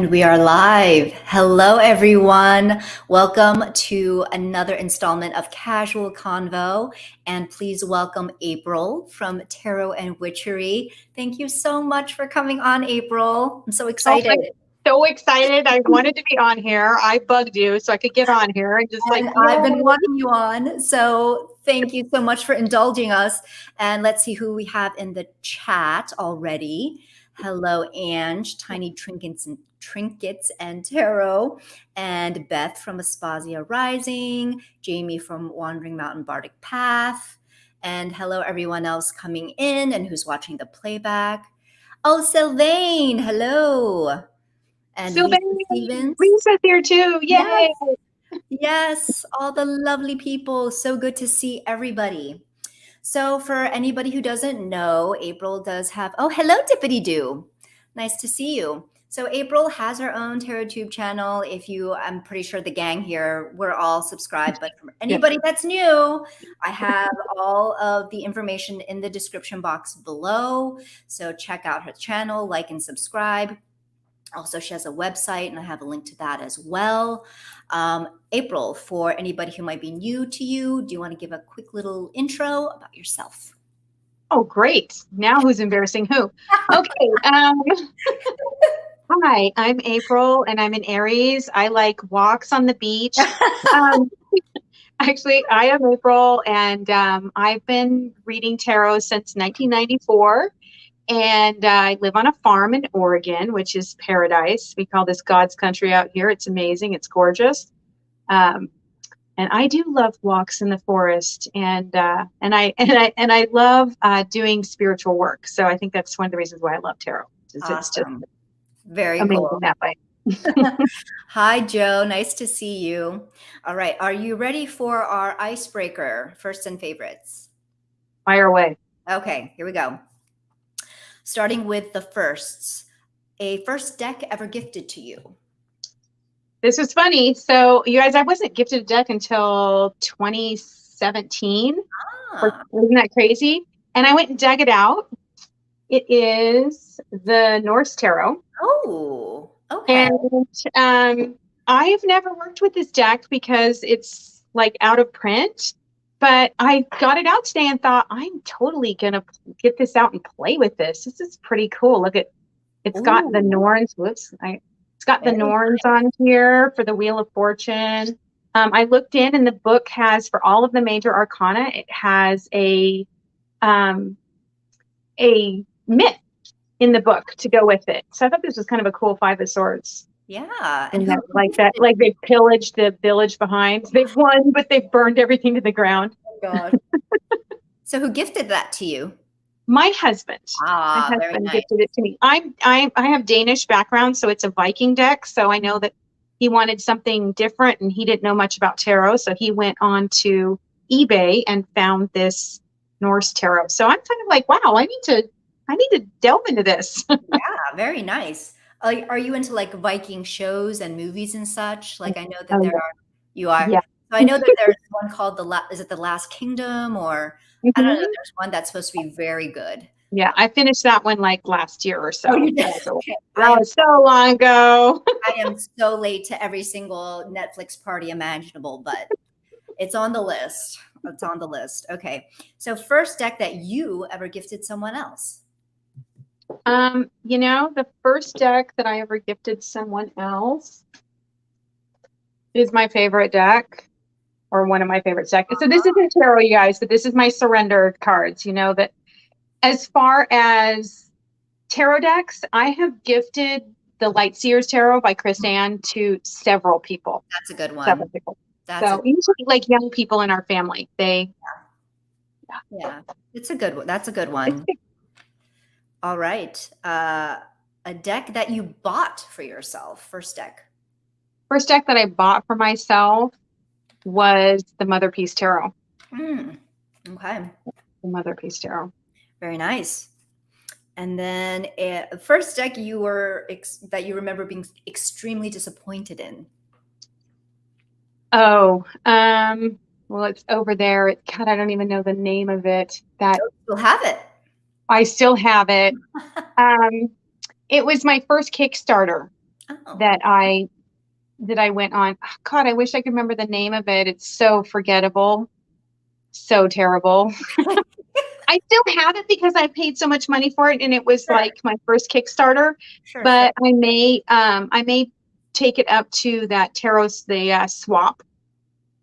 And we are live. Hello, everyone. Welcome to another installment of Casual Convo. And please welcome April from Tarot and Witchery. Thank you so much for coming on, April. I'm so excited. I'm so excited. I wanted to be on here. I bugged you so I could get on here and just And I've been wanting you on. So thank you so much for indulging us. And let's see who we have in the chat already. Hello, Ange, Tiny Trinkets and Tarot, and Beth from Aspasia Rising, Jamie from Wandering Mountain Bardic Path, and hello everyone else coming in and who's watching the playback. Oh, Sylvain, hello. And Lisa Stevens. Lisa's here too. Yay! Yes, all the lovely people. So good to see everybody. So for anybody who doesn't know, April does have, oh, hello, Dippity Doo. Nice to see you. So April has her own Tarot Tube channel. I'm pretty sure the gang here, we're all subscribed, but for anybody that's new, I have all of the information in the description box below. So check out her channel, like and subscribe. Also, she has a website, and I have a link to that as well. April, for anybody who might be new to you, do you want to give a quick little intro about yourself? Oh, great. Now who's embarrassing who? Okay. Hi, I'm April, and I'm an Aries. I like walks on the beach. Actually, I am April, and I've been reading tarot since 1994. And I live on a farm in Oregon, which is paradise. We call this God's country out here. It's amazing. It's gorgeous. And I do love walks in the forest, and I love doing spiritual work. So I think that's one of the reasons why I love tarot. Awesome. It's just very amazing cool. that way. Hi, Joe. Nice to see you. All right. Are you ready for our icebreaker, firsts and favorites? Fire away. Okay, here we go. Starting with the firsts. A first deck ever gifted to you? This was funny. So, you guys, I wasn't gifted a deck until 2017. Isn't that crazy? And I went and dug it out. It is the Norse Tarot. Oh, okay. And I've never worked with this deck because it's like out of print. But I got it out today and thought, I'm totally going to get this out and play with this. This is pretty cool. Look at, it's got the Norns. Whoops. It's got the Norns on here for the Wheel of Fortune. I looked in, and the book has, for all of the major arcana, it has a myth in the book to go with it. So I thought this was kind of a cool Five of Swords. Yeah. And like they pillaged the village behind. They've won, but they've burned everything to the ground. Oh, God. So who gifted that to you? My husband. Ah, my husband gifted it to me. I have Danish background, so it's a Viking deck. So I know that he wanted something different, and he didn't know much about tarot. So he went on to eBay and found this Norse tarot. So I'm kind of like, wow, I need to delve into this. Yeah, very nice. Are you into like Viking shows and movies and such? Like I know that you are. Yeah. So I know that there's one called is it The Last Kingdom, or I don't know. There's one that's supposed to be very good. Yeah, I finished that one like last year or so. Oh, you did? Okay. That was so long ago. I am so late to every single Netflix party imaginable, but it's on the list. It's on the list. Okay. So first deck that you ever gifted someone else? The first deck that I ever gifted someone else is my favorite deck, or one of my favorite decks. So this isn't tarot, you guys, but this is my surrender cards. You know that as far as tarot decks, I have gifted the Lightseers Tarot by Chris Ann to several people. That's a good one. Several people. So usually like young people in our family, yeah, it's a good one. That's a good one. All right. A deck that you bought for yourself. First deck. First deck that I bought for myself was the Mother Peace Tarot. Okay. The Mother Peace Tarot. Very nice. And then first deck that you remember being extremely disappointed in. Oh, well, it's over there. God, I don't even know the name of it. You'll have it. I still have it. It was my first Kickstarter. Oh, that I went on. Oh, God, I wish I could remember the name of it. It's so forgettable, so terrible. okay. I still have it because I paid so much money for it, and it was Sure, like my first Kickstarter. sure, sure. But I may take it up to that swap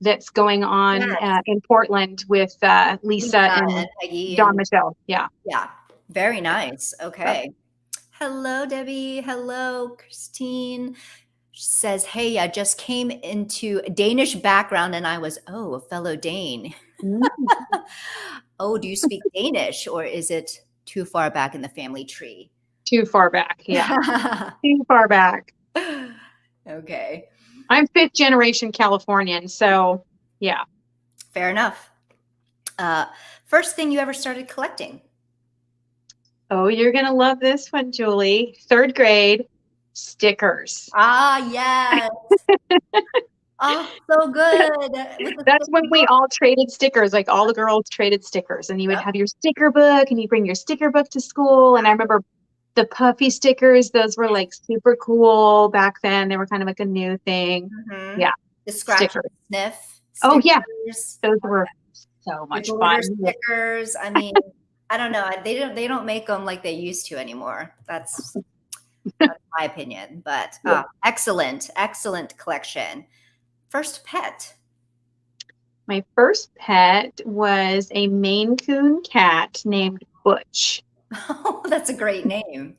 that's going on Yes, in Portland with Lisa Lisa and and Peggy Don and Michelle. Yeah. yeah, very nice. So, Okay. Hello, Debbie. Hello, Christine. She says, "Hey, I just came into a Danish background and I was, oh, a fellow Dane. mm, Oh, do you speak Danish or is it too far back in the family tree?" too far back. Yeah. Too far back. Okay, I'm fifth generation Californian. So, yeah. fair enough. Uh, First thing you ever started collecting? Oh, you're going to love this one, Julie. Third grade stickers. Ah, yes. Oh, so good. With the That's when sticky we book. all traded stickers, like all the girls traded stickers, and you would Yep. have your sticker book and you bring your sticker book to school. And I remember the puffy stickers, those were like super cool back then. They were kind of like a new thing. Mhm. Yeah, The scratch and stickers. sniff Oh, yeah, stickers, those were so the much glitter fun. stickers. I mean, I don't know. They don't make them like they used to anymore. That's my opinion. But Yeah. excellent, excellent collection. First pet. My first pet was a Maine Coon cat named Butch. Oh, that's a great name.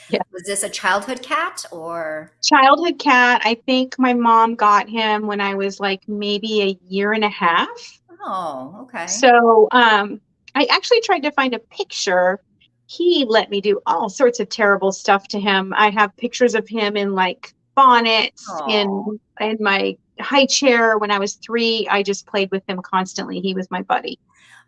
Yeah. Was this a childhood cat or? Childhood cat. I think my mom got him when I was like maybe a year and a half. Oh, okay. So I actually tried to find a picture. He let me do all sorts of terrible stuff to him. I have pictures of him in like bonnets Oh. in my high chair when I was 3. I just played with him constantly. He was my buddy.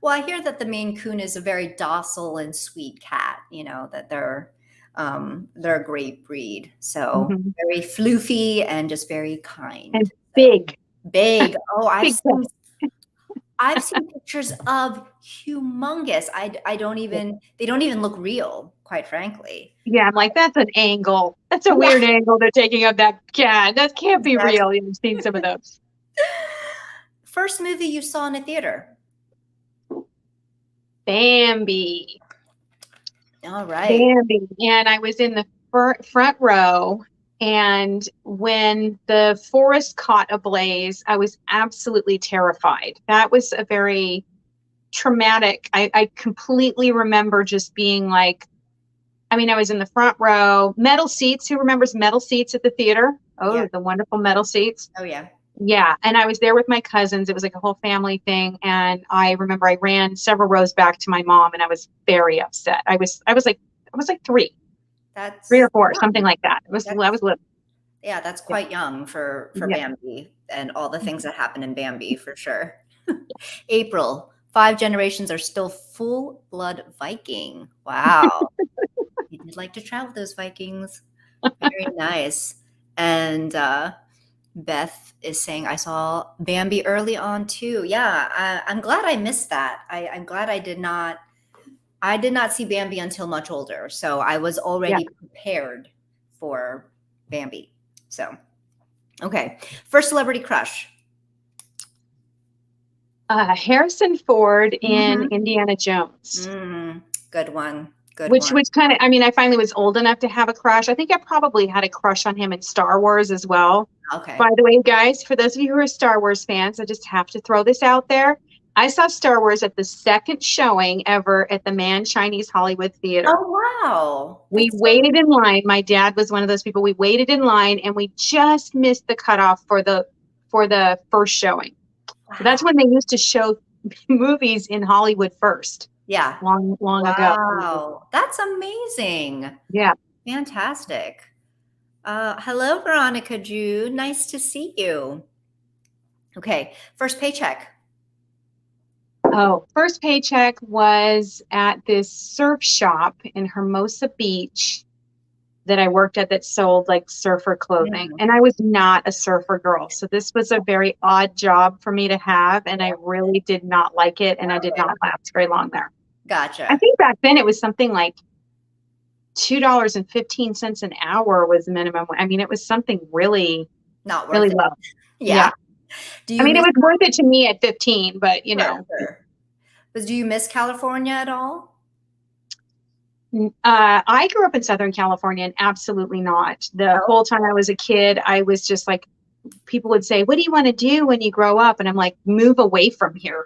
Well, I hear that the Maine Coon is a very docile and sweet cat. You know that they're a great breed. So Hmm. very floofy and just very kind. And So big, big. Oh, big. I've seen pictures of humongous. I don't even they don't even look real, quite frankly. Yeah, I'm like, that's an angle. That's a Yeah, weird angle they're taking of that cat. That can't be real. exactly. You've seen some of those. First movie you saw in a theater. Bambi. All right. Bambi. And I was in the front row. And when the forest caught ablaze, I was absolutely terrified. That was a very traumatic. I completely remember just being like, I mean, I was in the front row, metal seats. Who remembers metal seats at the theater? Yeah. Oh, the wonderful metal seats. Oh yeah. Yeah, and I was there with my cousins. It was like a whole family thing, and I remember I ran several rows back to my mom, and I was very upset. I was like 3 That's or 4, something like that. I that's was little. yeah, that's Yeah, quite young for yeah. Bambi and all the things that happen in Bambi for sure. April, 5 generations are still full blood Viking. Wow. You did like to travel with those Vikings. Very nice. And Beth is saying, I saw Bambi early on too. Yeah, I'm glad I missed that. I'm glad I did not see Bambi until much older. So I was Yeah. already prepared for Bambi. So, okay. First celebrity crush. Harrison Ford in Mm-hmm. Indiana Jones. Mm, good one. Good Which one. kind of, I mean, I finally was old enough to have a crush. I think I probably had a crush on him in Star Wars as well. Okay. By the way, guys, for those of you who are Star Wars fans, I just have to throw this out there. I saw Star Wars at the second showing ever at the Man Chinese Hollywood Theater. Oh, wow. We That's so waited in line. My dad was one of those people. We waited in line and we just missed the cutoff for the first showing. So that's wow. when they used to show movies in Hollywood first, Yeah. long, long ago. Wow. That's amazing. Yeah. Fantastic. Hello, Veronica Jew. Nice to see you. Okay. First paycheck. Oh, first paycheck was at this surf shop in Hermosa Beach that I worked at that sold like surfer clothing. Mm, And I was not a surfer girl. So this was a very odd job for me to have. And I really did not like it. And I did okay. not last very long there. I Gotcha. think back then it was something like $2.15 an hour was the minimum. I mean, it was something really, Not really worth it. low. Yeah. Yeah. Do I you mean, it miss was worth it to me at 15, but Sure, sure. But do you miss California at all? I grew up in Southern California and absolutely not. The Oh, whole time I was a kid, I was just like, people would say, "What do you want to do when you grow up?" And I'm like, "Move away from here."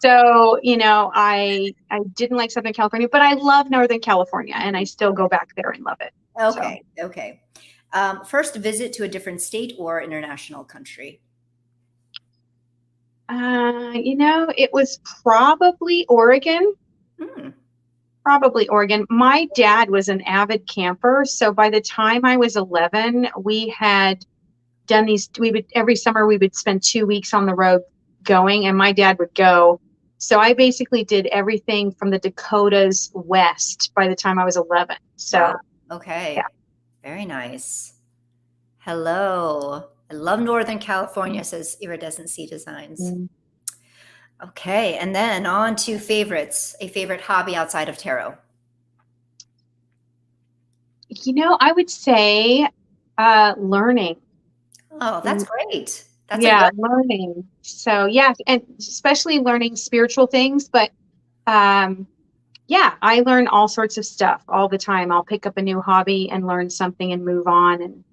So, I didn't like Southern California, but I love Northern California and I still go back there and love it. So, okay, okay. First visit to a different state or international country? it was probably Oregon. Hmm. Probably Oregon. My dad was an avid camper. So by the time I was 11, we had done every summer we would spend 2 weeks on the road going, and my dad would go. So I basically did everything from the Dakotas west by the time I was 11. Wow. So yeah. Okay. Very nice. Hello. I love Northern California, says Iridescent Sea Designs. Mm. Okay. And then on to favorites, a favorite hobby outside of tarot. I would say learning. Oh, that's great. That's a Yeah, good learning. So yeah, and especially learning spiritual things, but um yeah, I learn all sorts of stuff all the time. I'll pick up a new hobby and learn something and move on and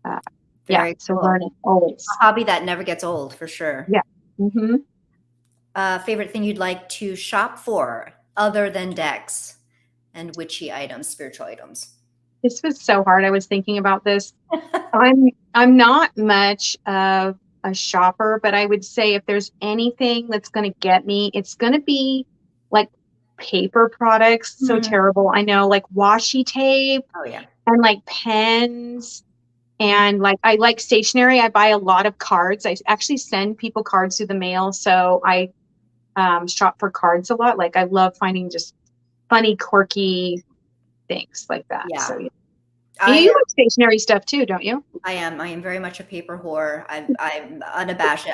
uh yeah, very so cool. learning always. A hobby that never gets old for sure. Yeah. Hmm. Favorite thing you'd like to shop for other than decks and witchy items, spiritual items. This was so hard. I was thinking about this. I'm not much of a shopper, but I would say if there's anything that's going to get me, it's going to be like paper products. So Mhm. terrible. I know, like washi tape Oh yeah. and like pens Mhm. and like I like stationery. I buy a lot of cards. I actually send people cards through the mail, so I shop for cards a lot. Like I love finding just funny, quirky things like that. So Yeah. yeah. I You like stationery stuff too, don't you? I am. I am very much a paper whore. I'm unabashed.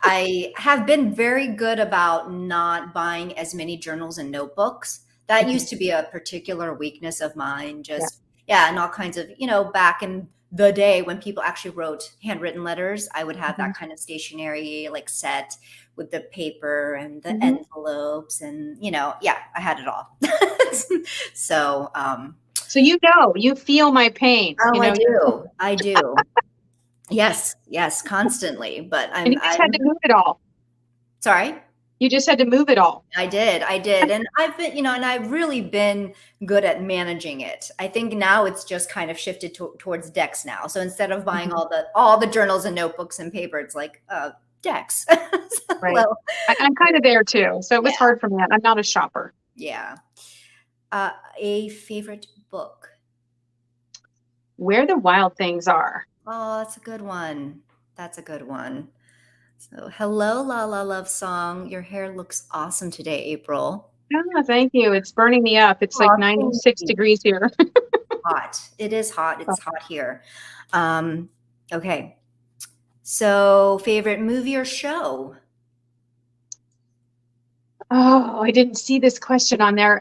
I have been very good about not buying as many journals and notebooks. That Mhm. used to be a particular weakness of mine. Yeah. Just yeah, and all kinds of back in the day when people actually wrote handwritten letters, I would have Hmm. that kind of stationery like set with the paper and the Hmm. envelopes and yeah, I had it all. So So you feel my pain. oh, I do. I do. Yes, yes, constantly, but And I'm you just had to I'm move it all. sorry? You just had to move it all. I did, and I've been and I've really been good at managing it. I think now it's just kind of shifted towards decks now. So instead of buying Mhm. all the journals and notebooks and paper, it's like, decks. Right. Well, I'm kind of there too. So it was yeah, hard for me. I'm not a shopper. yeah. A favorite book? Where the Wild Things Are. Oh, that's a good one. That's a good one. So, hello, La La Love Song. Your hair looks awesome today, April. Oh, thank you. It's burning me up. It's like Oh, thank 96 you. degrees here. Hot. It is hot. It's hot here. Um, okay. So, favorite movie or show? Oh, I didn't see this question on there.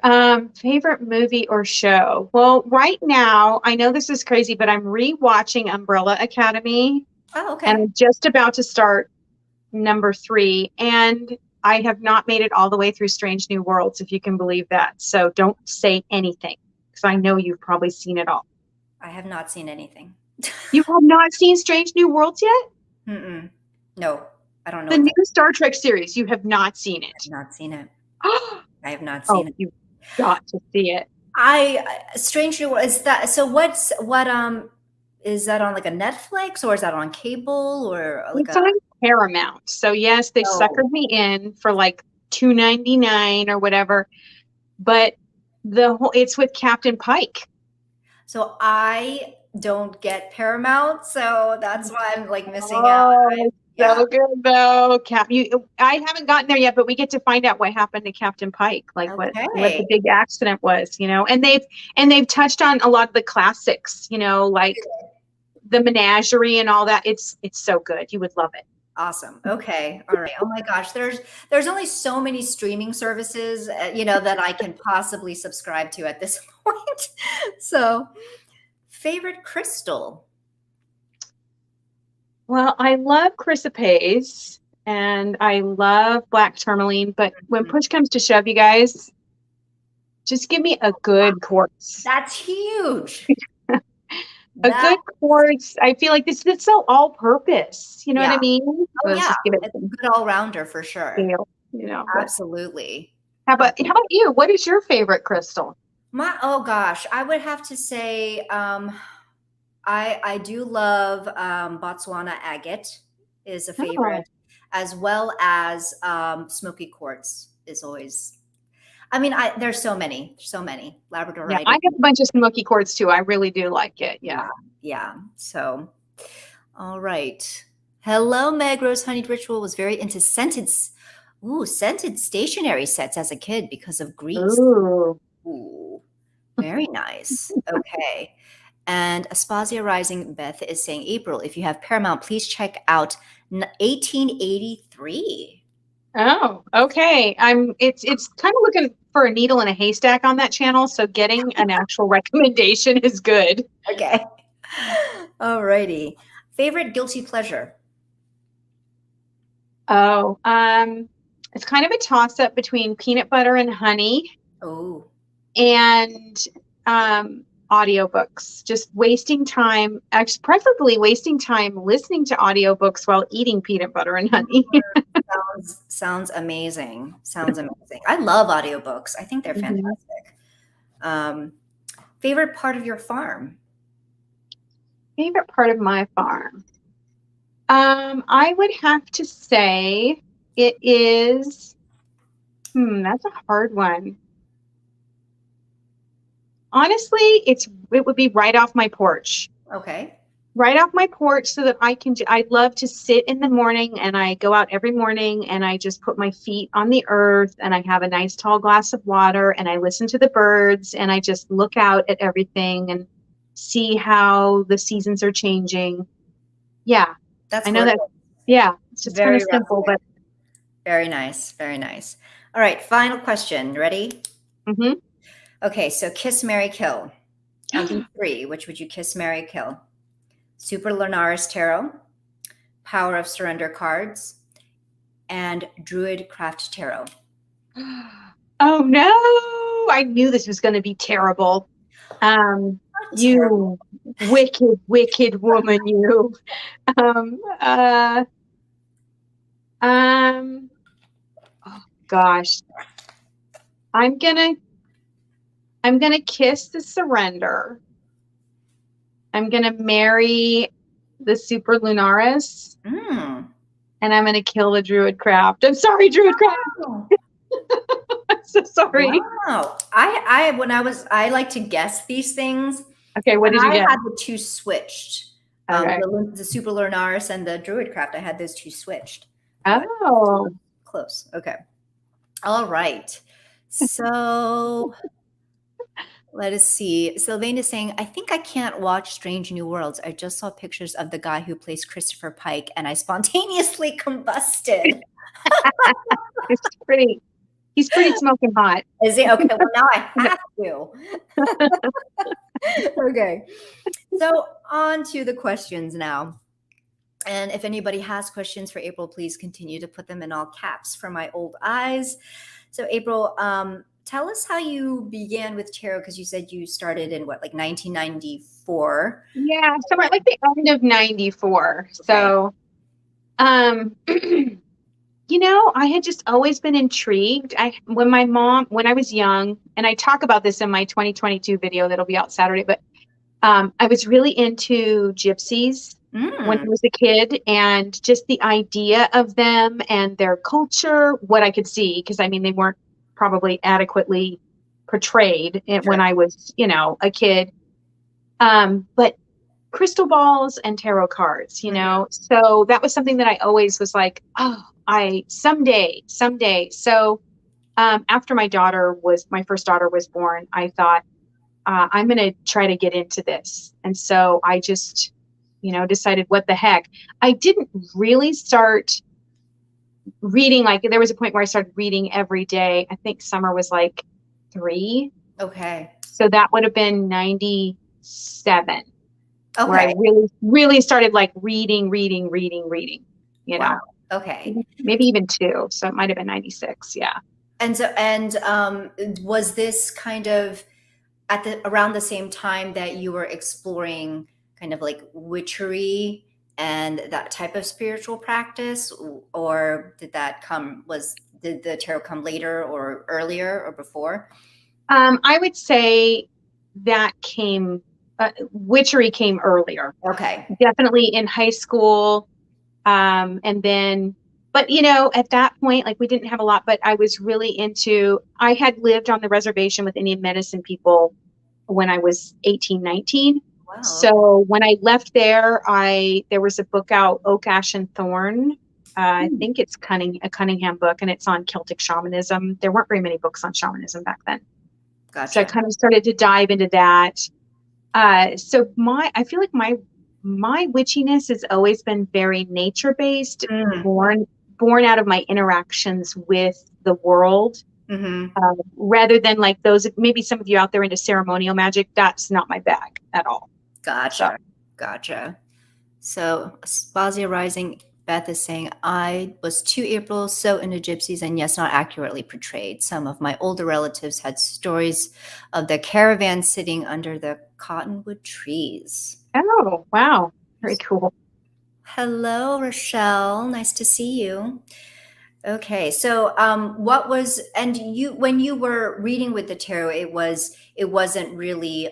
Favorite movie or show? Well, right now, I know this is crazy, but I'm rewatching Umbrella Academy Oh, and okay. I'm just about to start number 3. And I have not made it all the way through Strange New Worlds, if you can believe that. So don't say anything because I know you've probably seen it all. I have not seen anything. You have not seen Strange New Worlds yet? Mm-mm. No, I don't know The what that new is. Star Trek series, you have not seen I it. have not seen it. I have not Oh, seen it. you've got to see it. Strange New World is that so what is that on like a Netflix or is that on cable or like It's a on Paramount. So yes, they oh suckered me in for like 2.99 or whatever. But it's with Captain Pike. so I don't get Paramount, so that's why I'm like missing out. Oh, Yeah. so good though. I haven't gotten there yet, but we get to find out what happened to Captain Pike, like what Okay. the big accident was. And they've touched on a lot of the classics, like the menagerie and all that. It's so good. You would love it. Awesome. Okay. All right. Oh my gosh. There's only so many streaming services, that I can possibly subscribe to at this point. So, favorite crystal. Well, I love chrysoprase and I love black tourmaline, but when Mhm. push comes to shove, you guys, just give me a good quartz. That's huge. A That good quartz. I feel like this is so all purpose. You know what yeah. I mean? Oh Let's yeah. just give it It's a some good all-rounder for sure. scale, but Absolutely. how about you? What is your favorite crystal? Oh gosh, I would have to say I do love Botswana agate is a Oh, favorite, as well as smoky quartz is always. I mean, there's so many yeah, I labradorite. have a bunch of smoky quartz too. I really do like it. Yeah. Yeah, yeah. So, all right. Hello, Meg Rose. Honeyed Ritual was very into scented stationery sets as a kid because of Greece. Ooh. Ooh, very nice. Okay. And Aspasia Rising Beth is saying, April, if you have Paramount, please check out 1883. Oh, okay. It's kind of looking for a needle in a haystack on that channel, so getting an actual recommendation is good. Okay. All righty. Favorite guilty pleasure? Oh, it's kind of a toss up between peanut butter and honey Oh, and audiobooks. Just wasting time, actually preferably wasting time listening to audiobooks while eating peanut butter and honey. sounds amazing. Sounds amazing. I love audiobooks. I think they're Mhm. fantastic. Um, favorite part of your farm? Favorite part of my farm. I would have to say it is, that's a hard one. Honestly, it would be right off my porch. Okay. Right off my porch so that I love to sit in the morning and I go out every morning and I just put my feet on the earth and I have a nice tall glass of water and I listen to the birds and I just look out at everything and see how the seasons are changing. Yeah, That's I know that. gorgeous. Yeah, it's just kind Very of simple, rustic. but Very nice. Very nice. All right. Final question. Ready? mhm. Okay. So kiss, Mary, kill. Of these three, which would you kiss, Mary, kill? Super Lunaris Tarot, Power of Surrender cards, and Druid Craft Tarot. Oh no, I knew this was going to be terrible. Not terrible. You wicked, wicked woman, you. Um, uh, um, oh gosh, I'm gonna, I'm gonna kiss the surrender. I'm gonna marry the super lunaris, Mm. and I'm gonna kill the druid craft. I'm sorry, druid craft. Oh, I'm so sorry. wow. I like to guess these things, Okay, what and did you I get? had the two switched. Okay. The Super Lunaris and the Druid Craft, I had those two switched, but Oh, close. Okay. All right. So let us see. Sylvain is saying, I think I can't watch Strange New Worlds. I just saw pictures of the guy who plays Christopher Pike and I spontaneously combusted. it's pretty. He's pretty smoking hot. Is it okay? Well, now I have to. Okay. So, on to the questions now. And if anybody has questions for April, please continue to put them in all caps for my old eyes. So, April, tell us how you began with tarot because you said you started in what, like 1994? Yeah, somewhere like the end of 94. Okay. So, I had just always been intrigued. When I was young, and I talk about this in my 2022 video that'll be out Saturday, but I was really into gypsies when I Mm, was a kid and just the idea of them and their culture, what I could see, because I mean, they weren't probably adequately portrayed when sure. I was, a kid. But crystal balls and tarot cards, Mhm. so that was something that I always was like, oh, I someday. So after my first daughter was born, I thought, I'm going to try to get into this. And so I just decided what the heck. I didn't really start reading, like there was a point where I started reading every day. I think summer was like 3. Okay. So that would have been 97, where I Okay. really, really started like reading, Wow. Okay. maybe even 2. So it might have been 96. Yeah. And was this kind of at the around the same time that you were exploring kind of like witchery and that type of spiritual practice, or did the tarot come later or earlier or before? I would say that witchery came earlier, Okay. definitely in high school. And then, but at that point, like we didn't have a lot, but I had lived on the reservation with Indian medicine people when I was 18, 19. Wow. So when I left there, there was a book out, Oak, Ash, and Thorn. I Hmm. think it's a Cunningham book, and it's on Celtic shamanism. There weren't very many books on shamanism back then. So I Gotcha. kind of started to dive into that. So I feel like my witchiness has always been very nature based, Mm. born out of my interactions with the world, Hmm. rather than like those. Maybe some of you out there into ceremonial magic. That's not my bag at all. So Gotcha. Gotcha. So Spazia Rising, Beth is saying, I was 2 April, so into gypsies, and yes, not accurately portrayed. Some of my older relatives had stories of the caravan sitting under the cottonwood trees. oh wow, very cool. Hello, Rochelle. Nice to see you. Okay, so what was and you when you were reading with the tarot, it wasn't really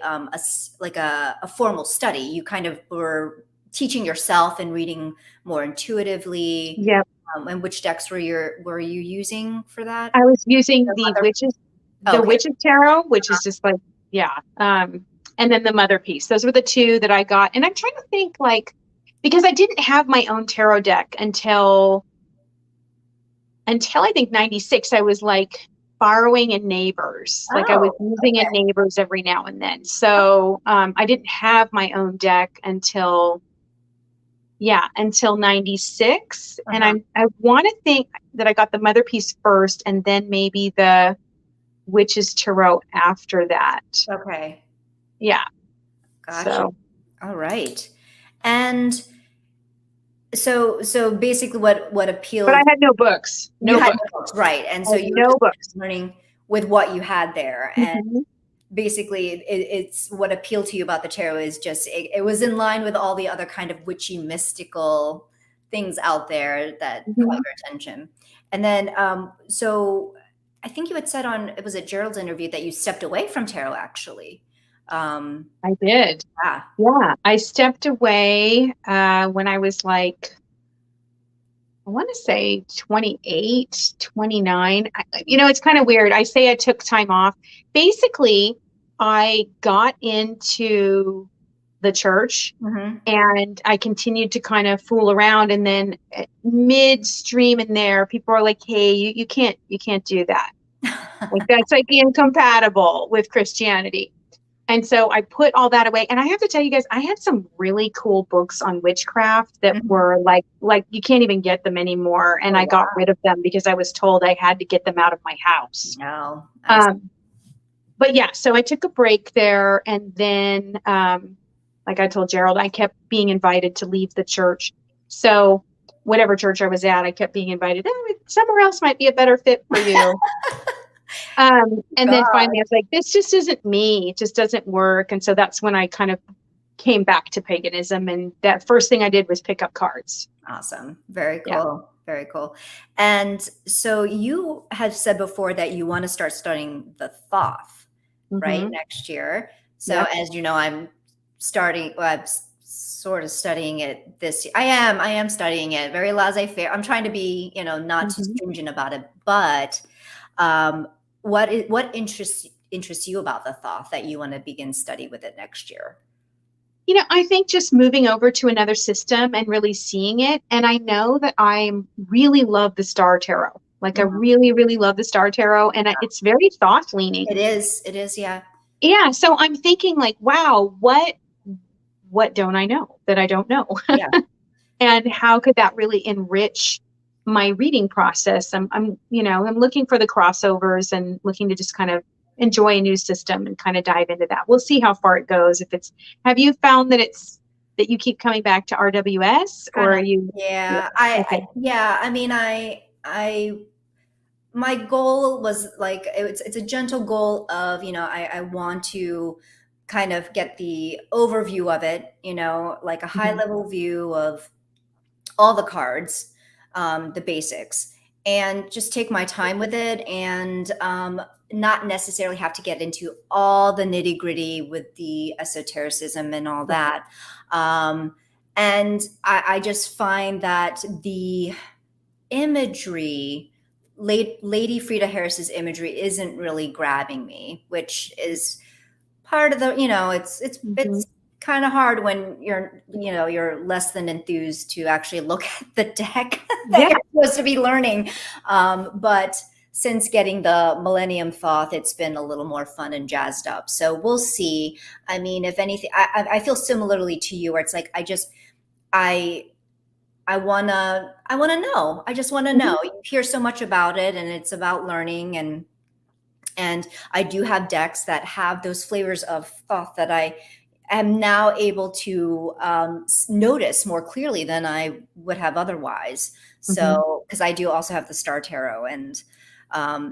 like a formal study. You kind of were teaching yourself and reading more intuitively. Yep. And which decks were you using for that? I was using The mother. the Okay. witches tarot, which is just like, yeah. And then the mother piece. Those were the 2 that I got. And I'm trying to think, like, because I didn't have my own tarot deck until I think 96. I was like borrowing in neighbors. Like I was Oh, using in neighbors every now and then. So I didn't have my own deck until 96. And uh-huh. I want to think that I got the mother piece first and then maybe the witches tarot after that. Okay. Yeah. Gotcha. So, All right. And so basically what but I appealed. had no books, You no had books, no books, right, and I so had you were no just books. learning with what you had there, and Mhm. basically it's what appealed to you about the tarot is just it was in line with all the other kind of witchy mystical things out there that caught Mhm. your attention. And then so I think you had said on it was a Gerald's interview that you stepped away from tarot actually. I did. Yeah. Yeah. I stepped away when I was like, I want to say 28, 29. It's kind of weird. I say I took time off. Basically, I got into the church Hmm. and I continued to kind of fool around. And then midstream in there, people are like, hey, you can't do that. Like that's like incompatible with Christianity. And so I put all that away. And I have to tell you guys, I had some really cool books on witchcraft that Hmm. were like you can't even get them anymore. And Oh I got wow. rid of them because I was told I had to get them out of my house. No, I see. Um, but yeah, so I took a break there. And then, like I told Gerald, I kept being invited to leave the church. So whatever church I was at, I kept being invited. Oh, somewhere else might be a better fit for you. And then finally I was like, this just isn't me. It just doesn't work. And so that's when I kind of came back to paganism. And that first thing I did was pick up cards. Awesome. Very Yeah. cool. Very cool. And so you have said before that you want to start studying the Thoth, right, Mm-hmm. next year. So Yep. as you know, I'm sort of studying it this year. I am studying it very laissez-faire. I'm trying to be, not too Mm-hmm. stringent about it, but um, what interests you about the Thoth that you want to begin study with it next year? I think just moving over to another system and really seeing it. And I know that I really love the Star Tarot. Like I Mhm. really, really love the Star Tarot. And it's very Thoth leaning. It is. It is. Yeah. Yeah. So I'm thinking like, wow, what don't I know that I don't know? Yeah. And how could that really enrich my reading process? I'm looking for the crossovers and looking to just kind of enjoy a new system and kind of dive into that. We'll see how far it goes. Have you found that you keep coming back to RWS, or Kind are of. you? Yeah. Yeah. Okay. Yeah. I mean, my goal was like, it's a gentle goal of, I want to kind of get the overview of it, like a high Mhm. level view of all the cards, the basics, and just take my time with it, and not necessarily have to get into all the nitty gritty with the esotericism and all that. Um, and I just find that the imagery, Lady Frida Harris's imagery, isn't really grabbing me, which is part of the, it's Mhm. kind of hard when you're less than enthused to actually look at the deck that Yeah. you're supposed to be learning. But since getting the Millennium Thoth, it's been a little more fun and jazzed up. So we'll see. I mean, if anything, I feel similarly to you, where it's like I I wanna know. I just wanna Mhm. know. You hear so much about it, and it's about learning, and I do have decks that have those flavors of thought that I am now able to notice more clearly than I would have otherwise. Mhm. So, because I do also have the Star Tarot, and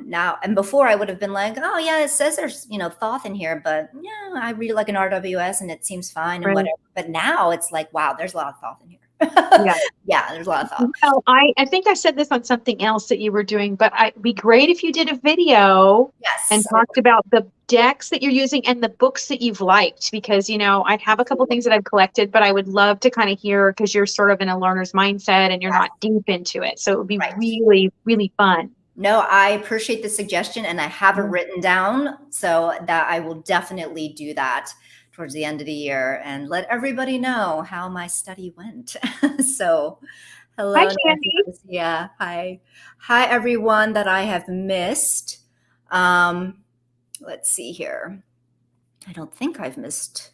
now and before I would have been like, oh yeah, it says there's Thoth in here, but yeah, I read it like an RWS and it seems fine and Right. whatever. But now it's like, wow, there's a lot of Thoth in here. Yeah. Yeah, there's a lot of Thoth. Well, I think I said this on something else that you were doing, but it'd be great if you did a video and Yes. talked about the decks that you're using and the books that you've liked, because, I have a couple things that I've collected, but I would love to kind of hear, because you're sort of in a learner's mindset and you're Yeah, not deep into it. So it would be right. really, really fun. No, I appreciate the suggestion, and I have it Yeah. written down so that I will definitely do that towards the end of the year and let everybody know how my study went. So, Hi, hello, Nancy. Candy. Yeah, hi. Hi, everyone that I have missed. Um, let's see here. I don't think I've missed.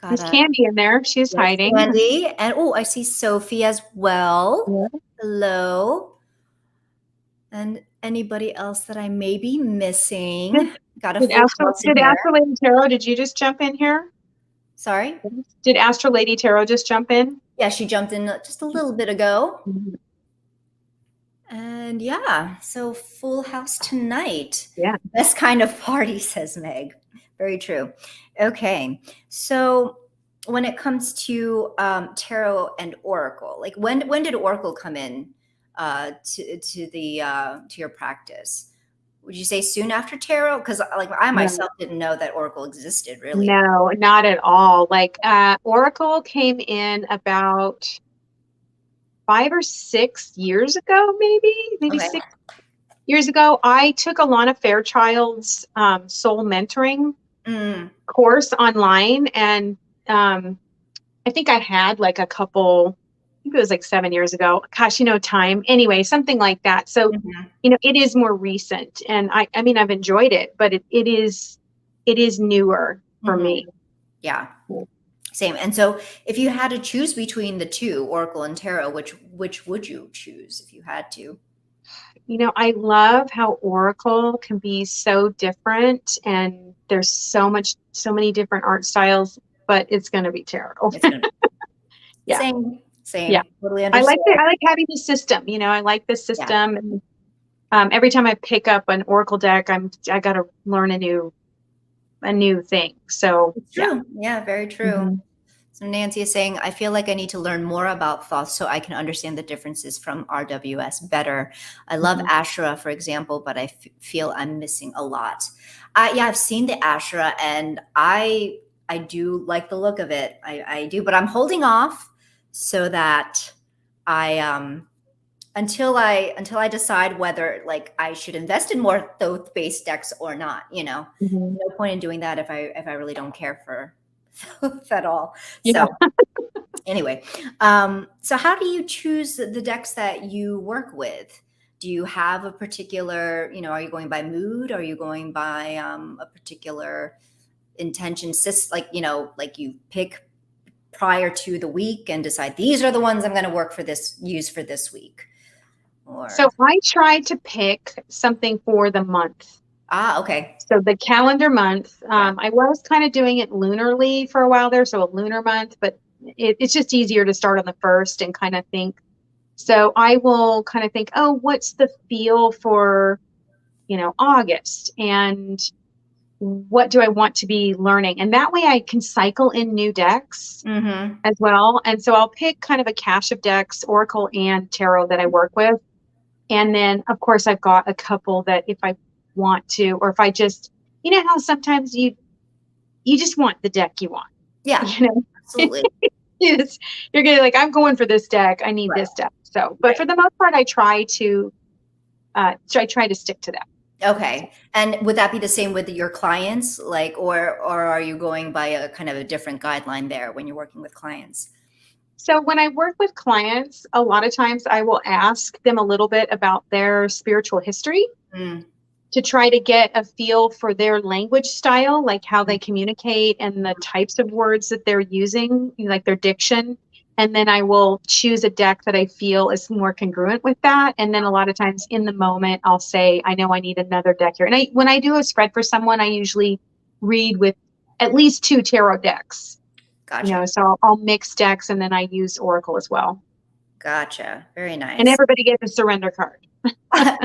There's Gotta, Candy in there. She's yes, hiding. Wendy. And oh, I see Sophie as well. Yeah. Hello. And anybody else that I may be Did, missing? Got a did full Astro house in did here. Astro Lady Tarot, did you just jump in here? Sorry? Did Astro Lady Tarot just jump in? Yeah, she jumped in just a little bit ago. Mhm. And yeah, so full house tonight. Yeah. Best kind of party, says Meg. Very true. Okay. So when it comes to tarot and oracle, like when did oracle come in to your practice? Would you say soon after tarot? Because like I No. myself didn't know that oracle existed really. No, not at all. Like Oracle came in about 5 or 6 years ago, maybe Okay. 6 years ago. I took Alana Fairchild's soul mentoring Mm, course online, and um, I think I had like a couple. I think it was like 7 years ago. Gosh, time. Anyway, something like that. So, mhm, it is more recent, and I mean, I've enjoyed it, but it is newer for mhm. me. Yeah. Same. And so if you had to choose between the two, Oracle and Tarot, which would you choose if you had to? I love how Oracle can be so different, and there's so many different art styles, but it's going to be tarot. It's gonna be Yeah. same, Yeah. same. Totally I like understand. I like having the system, I like the Yeah. system. And every time I pick up an Oracle deck, I got to learn a new thing. So, It's yeah. true. Yeah, very true. Mhm. So Nancy is saying, I feel like I need to learn more about Thoth so I can understand the differences from RWS better. I love Mhm. Ashura, for example, but I feel I'm missing a lot. Yeah, I've seen the Ashura, and I do like the look of it. I do, but I'm holding off so that I until I decide whether like I should invest in more Thoth based decks or not. Mhm. No point in doing that if I really don't care for Thoth at all. Yeah. So anyway, so how do you choose the decks that you work with? Do you have a particular, are you going by mood? Are you going by a particular intention? Like, like you pick prior to the week and decide these are the ones I'm going to use for this week? So Or I tried to pick something for the month. okay. So the calendar month, Yeah. I was kind of doing it lunarly for a while there, so a lunar month, but it's just easier to start on the first and kind of think. So I will kind of think, oh, what's the feel for, August, and what do I want to be learning? And that way I can cycle in new decks Mm-hmm. as well. And so I'll pick kind of a cache of decks, Oracle and Tarot, that I work with. And then, of course, I've got a couple that if I want to, or if I just, how sometimes you just want the deck you want, Yeah, you know, absolutely. Yes, you're gonna like, I'm going for this deck. I need Right. this deck. So, but Right. for the most part, I try to stick to that. Okay. And would that be the same with your clients? Like, or are you going by a kind of a different guideline there when you're working with clients? So when I work with clients, a lot of times I will ask them a little bit about their spiritual history Mm. to try to get a feel for their language style, like how they communicate and the types of words that they're using, like their diction. And then I will choose a deck that I feel is more congruent with that. And then a lot of times in the moment, I'll say, I know I need another deck here. And when I do a spread for someone, I usually read with at least 2 tarot decks, Gotcha. so I'll mix decks and then I use Oracle as well. Gotcha. Very And nice. everybody gets a surrender card.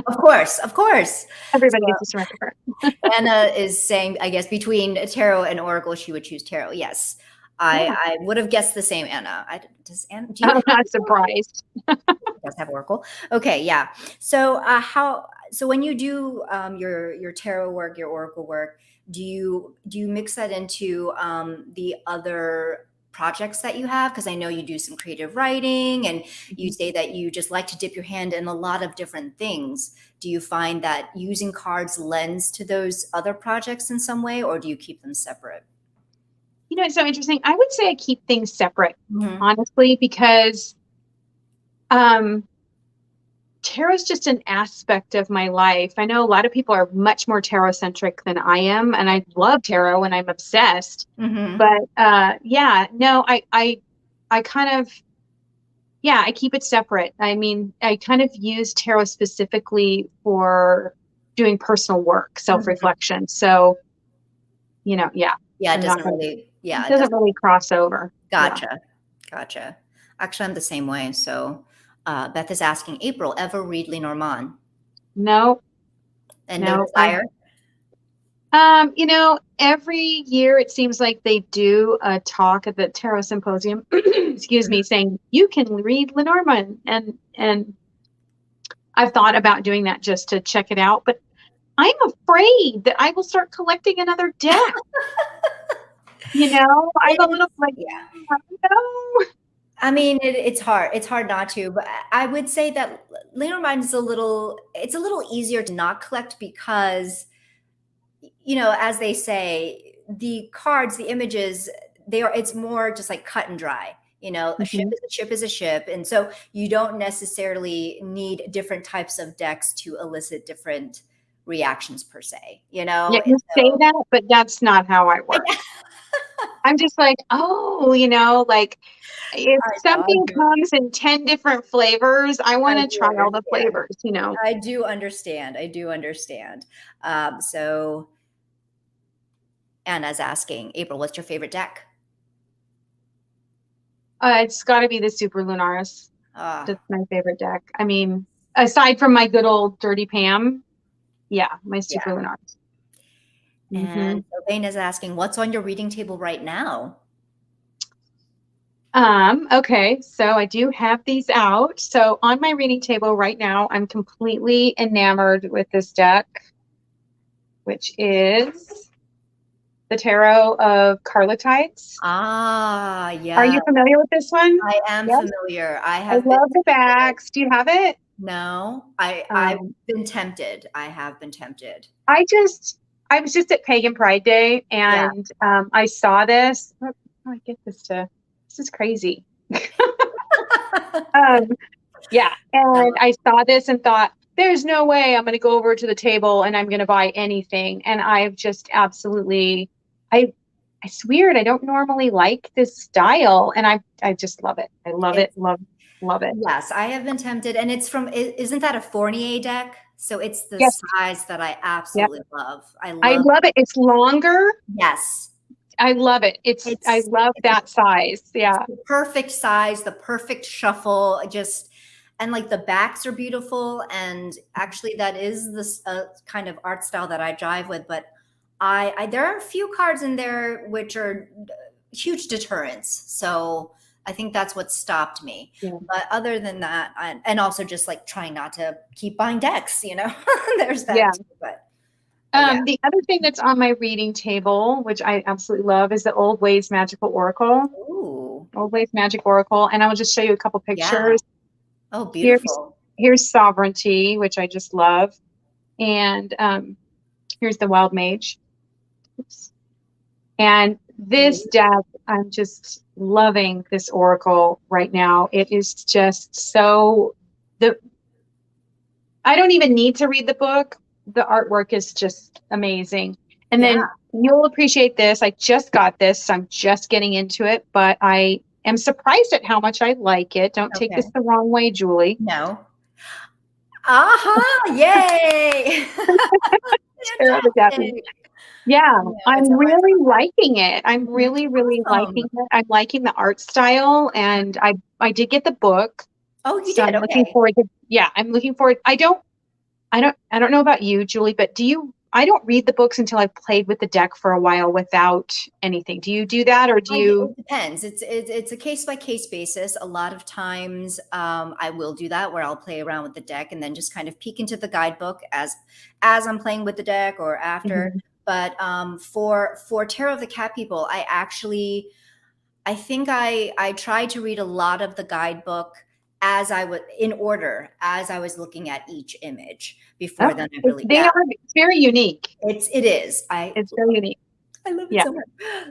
Of course, of course. Everybody So gets a surrender card. Anna is saying, I guess between tarot and oracle, she would choose tarot. Yes, Yeah. I would have guessed the same. Anna, does Anna? Do you I'm have not surprised. She does have oracle? Okay, yeah. So So when you do your tarot work, your oracle work, do you mix that into the other projects that you have? Because I know you do some creative writing, and you say that you just like to dip your hand in a lot of different things. Do you find that using cards lends to those other projects in some way, or do you keep them separate? It's so interesting. I would say I keep things separate, Hmm. honestly, because um, tarot is just an aspect of my life. I know a lot of people are much more tarot centric than I am, and I love tarot and I'm obsessed. Hmm. But yeah, no, I kind of, yeah, I keep it separate. I mean, I kind of use tarot specifically for doing personal work, Hmm. self-reflection. So, yeah, Yeah, it I'm not doesn't gonna, really. it Yeah, it doesn't doesn't. really cross over. Yeah. Gotcha. Gotcha. Actually, I'm the same way. So, Beth is asking, April, ever read Lenormand? No, And no no, desire? every year it seems like they do a talk at the Tarot Symposium, excuse me, saying you can read Lenormand, and I've thought about doing that just to check it out, but I'm afraid that I will start collecting another deck. I'm a little like, Yeah. I don't know. I mean, it's hard. It's hard not to, but I would say that Lenormand is it's a little easier to not collect because, as they say, the cards, the images, it's more just like cut and dry. A ship Mhm. is a ship is a ship. And so you don't necessarily need different types of decks to elicit different reactions per se, Yeah, And you say so that, but that's not how I work. I'm just like, oh, like if I know, something comes in 10 different flavors, I I want to do try all the understand. flavors. I do understand. I do understand. So Anna's asking, April, what's your favorite deck? It's got to be the Super Lunaris. Ah, That's my favorite deck. I mean, aside from my good old Dirty Pam, yeah, my Super yeah. Lunaris. And Hmm. Sylvain is asking, what's on your reading table right now? Okay, so I do have these out. So on my reading table right now, I'm completely enamored with this deck, which is the Tarot of Carlotides. Ah, Are yeah, you familiar with this one? I am Yes. familiar. I I have been love the tempted. backs. Do you have it? No, I've Um, been tempted. I have been tempted. I just, I was just at Pagan Pride Day Yeah. and I saw this. How do I get this is crazy. Um, yeah. And I saw this and thought, there's no way I'm going to go over to the table and I'm going to buy anything. And I've just absolutely, I it's weird. I don't normally like this style, and I just love it. I love it. It's Love it. Yes, I have been tempted, and it's from isn't that a Fournier deck? So it's the Yes. size that I Yeah. absolutely love. I I love love it. It's longer. yes. I love it. I It's love it's a that size. it's Yeah. the perfect size, the perfect shuffle, just and like the backs are beautiful. And actually, that is this kind of art style that I drive with. But I there are a few cards in there which are huge deterrents. So I think that's what stopped me. Yeah. But other than that, and also just like trying not to keep buying decks, there's that Yeah. too. But yeah. The other thing that's on my reading table, which I absolutely love, is the Old Ways Magical Oracle. Ooh, Old Ways Magic Oracle. And I'll just show you a couple yeah. pictures. Oh, Here's beautiful. here's Sovereignty, which I just love. And here's the Wild Mage. Oops. And this deck, I'm just loving this Oracle right now. It is just so the I don't even need to read the book. The artwork is just amazing. And Yeah. then you'll appreciate this. I just got this. So I'm just getting into it, but I am surprised at how much I like it. Don't take Okay. this the wrong way, Julie. No. Aha! Yay! Tarot the Deathly. Fantastic. Yeah, No, it's I'm on my really liking it. I'm Mhm. really, really Awesome. liking it. I'm liking the art style, and I did get the book, Oh, you so did? I'm looking Okay. forward to. Yeah, I'm looking forward. I don't know about you, Julie, but I don't read the books until I've played with the deck for a while without anything. Do you do that, or do you? It depends. It's a case by case basis. A lot of times, I will do that where I'll play around with the deck and then just kind of peek into the guidebook as I'm playing with the deck or after. Mhm. But for Tarot of the Cat People, I think I tried to read a lot of the guidebook as I was in order as I was looking at each image before Oh, then I really they are very unique. it is. It's very unique. I love it Yeah. so much.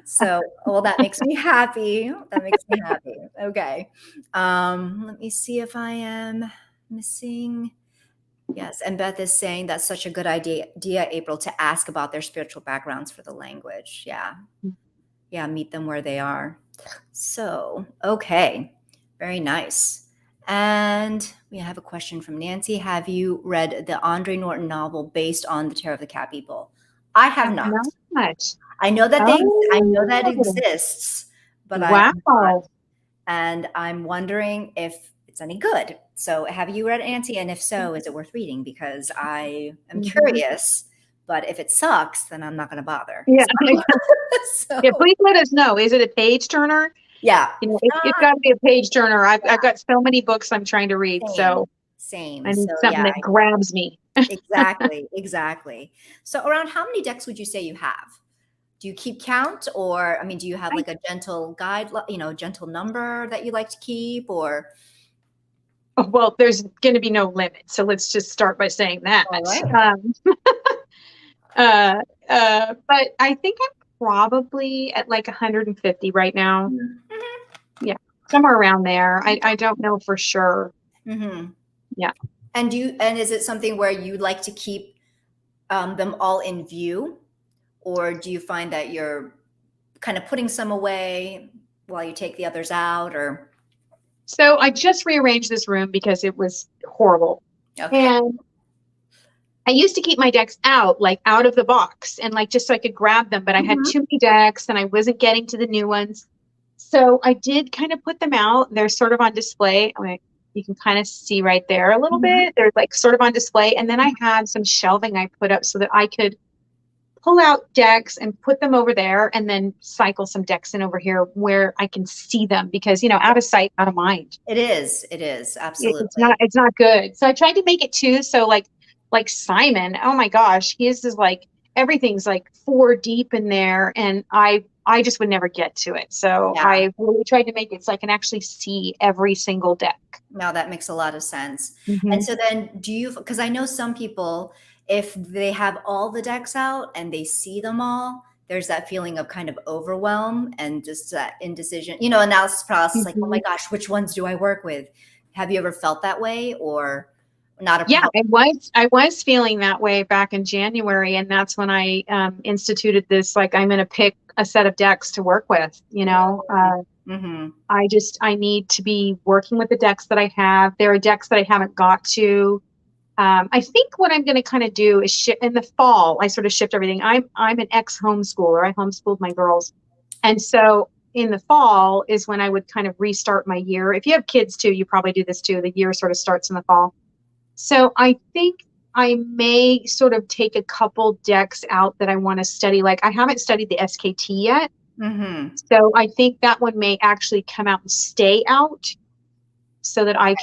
So, well, that makes me happy. That makes me happy. Okay. Let me see if I am missing. Yes, and Beth is saying that's such a good idea, April, to ask about their spiritual backgrounds for the language. Yeah. Yeah, meet them where they are. So, okay. Very nice. And we have a question from Nancy. Have you read the Andre Norton novel based on the Tarot of the Cat People? I have Have not. not. I know that Oh, exists, but I have not. wow. And I'm wondering if it's any good. So, have you read Auntie? And if so, is it worth reading? Because I am Mhm. curious. But if it sucks, then I'm not going to bother. Yeah. So, Yeah, please let us know. Is it a page turner? yeah. You know, it's got to be a page turner. I've got so many books I'm trying to read, Same, so same. I So need something yeah, that grabs me. exactly, exactly. So around how many decks would you say you have? Do you keep count, or I mean, do you have I, like a gentle guide, gentle number that you like to keep, or well, there's going to be no limit, so let's just start by saying that. all right? Uh, but I think I'm probably at like 150 right now. Yeah, somewhere around there. I don't know for sure. Mm-hmm. Yeah. And is it something where you like to keep them all in view, or do you find that you're kind of putting some away while you take the others out, or So I just rearranged this room because it was horrible. okay? And I used to keep my decks out, like out of the box, and like just so I could grab them, but I had Mhm. too many decks and I wasn't getting to the new ones. So I did kind of put them out. They're sort of on display. You can kind of see right there a little Mhm. bit. They're like sort of on display. And then I had some shelving I put up so that I could pull out decks and put them over there and then cycle some decks in over here where I can see them because, out of sight, out of mind. It is. It is It's not absolutely. it's not good. So I tried to make it too. So like Simon, oh my gosh, his is like everything's like four deep in there, and I just would never get to it. So Yeah. I really tried to make it so I can actually see every single deck. No, that makes a lot of sense. And Hmm. so then because I know some people, if they have all the decks out and they see them all, there's that feeling of kind of overwhelm and just that indecision, analysis process, like, oh my Hmm. gosh, which ones do I work with? Have you ever felt that way or not a Yeah, problem? I was feeling that way back in January, and that's when I instituted this. Like, I'm going to pick a set of decks to work with, you know. Mm-hmm. I need to be working with the decks that I have. There are decks that I haven't got to. I think what I'm going to kind of do is shift in the fall. I sort of shift everything. I'm an ex homeschooler. I homeschooled my girls, and so in the fall is when I would kind of restart my year. If you have kids too, you probably do this too. The year sort of starts in the fall. So I think I may sort of take a couple decks out that I want to study. Like I haven't studied the SKT yet. Mm-hmm. So I think that one may actually come out and stay out so that I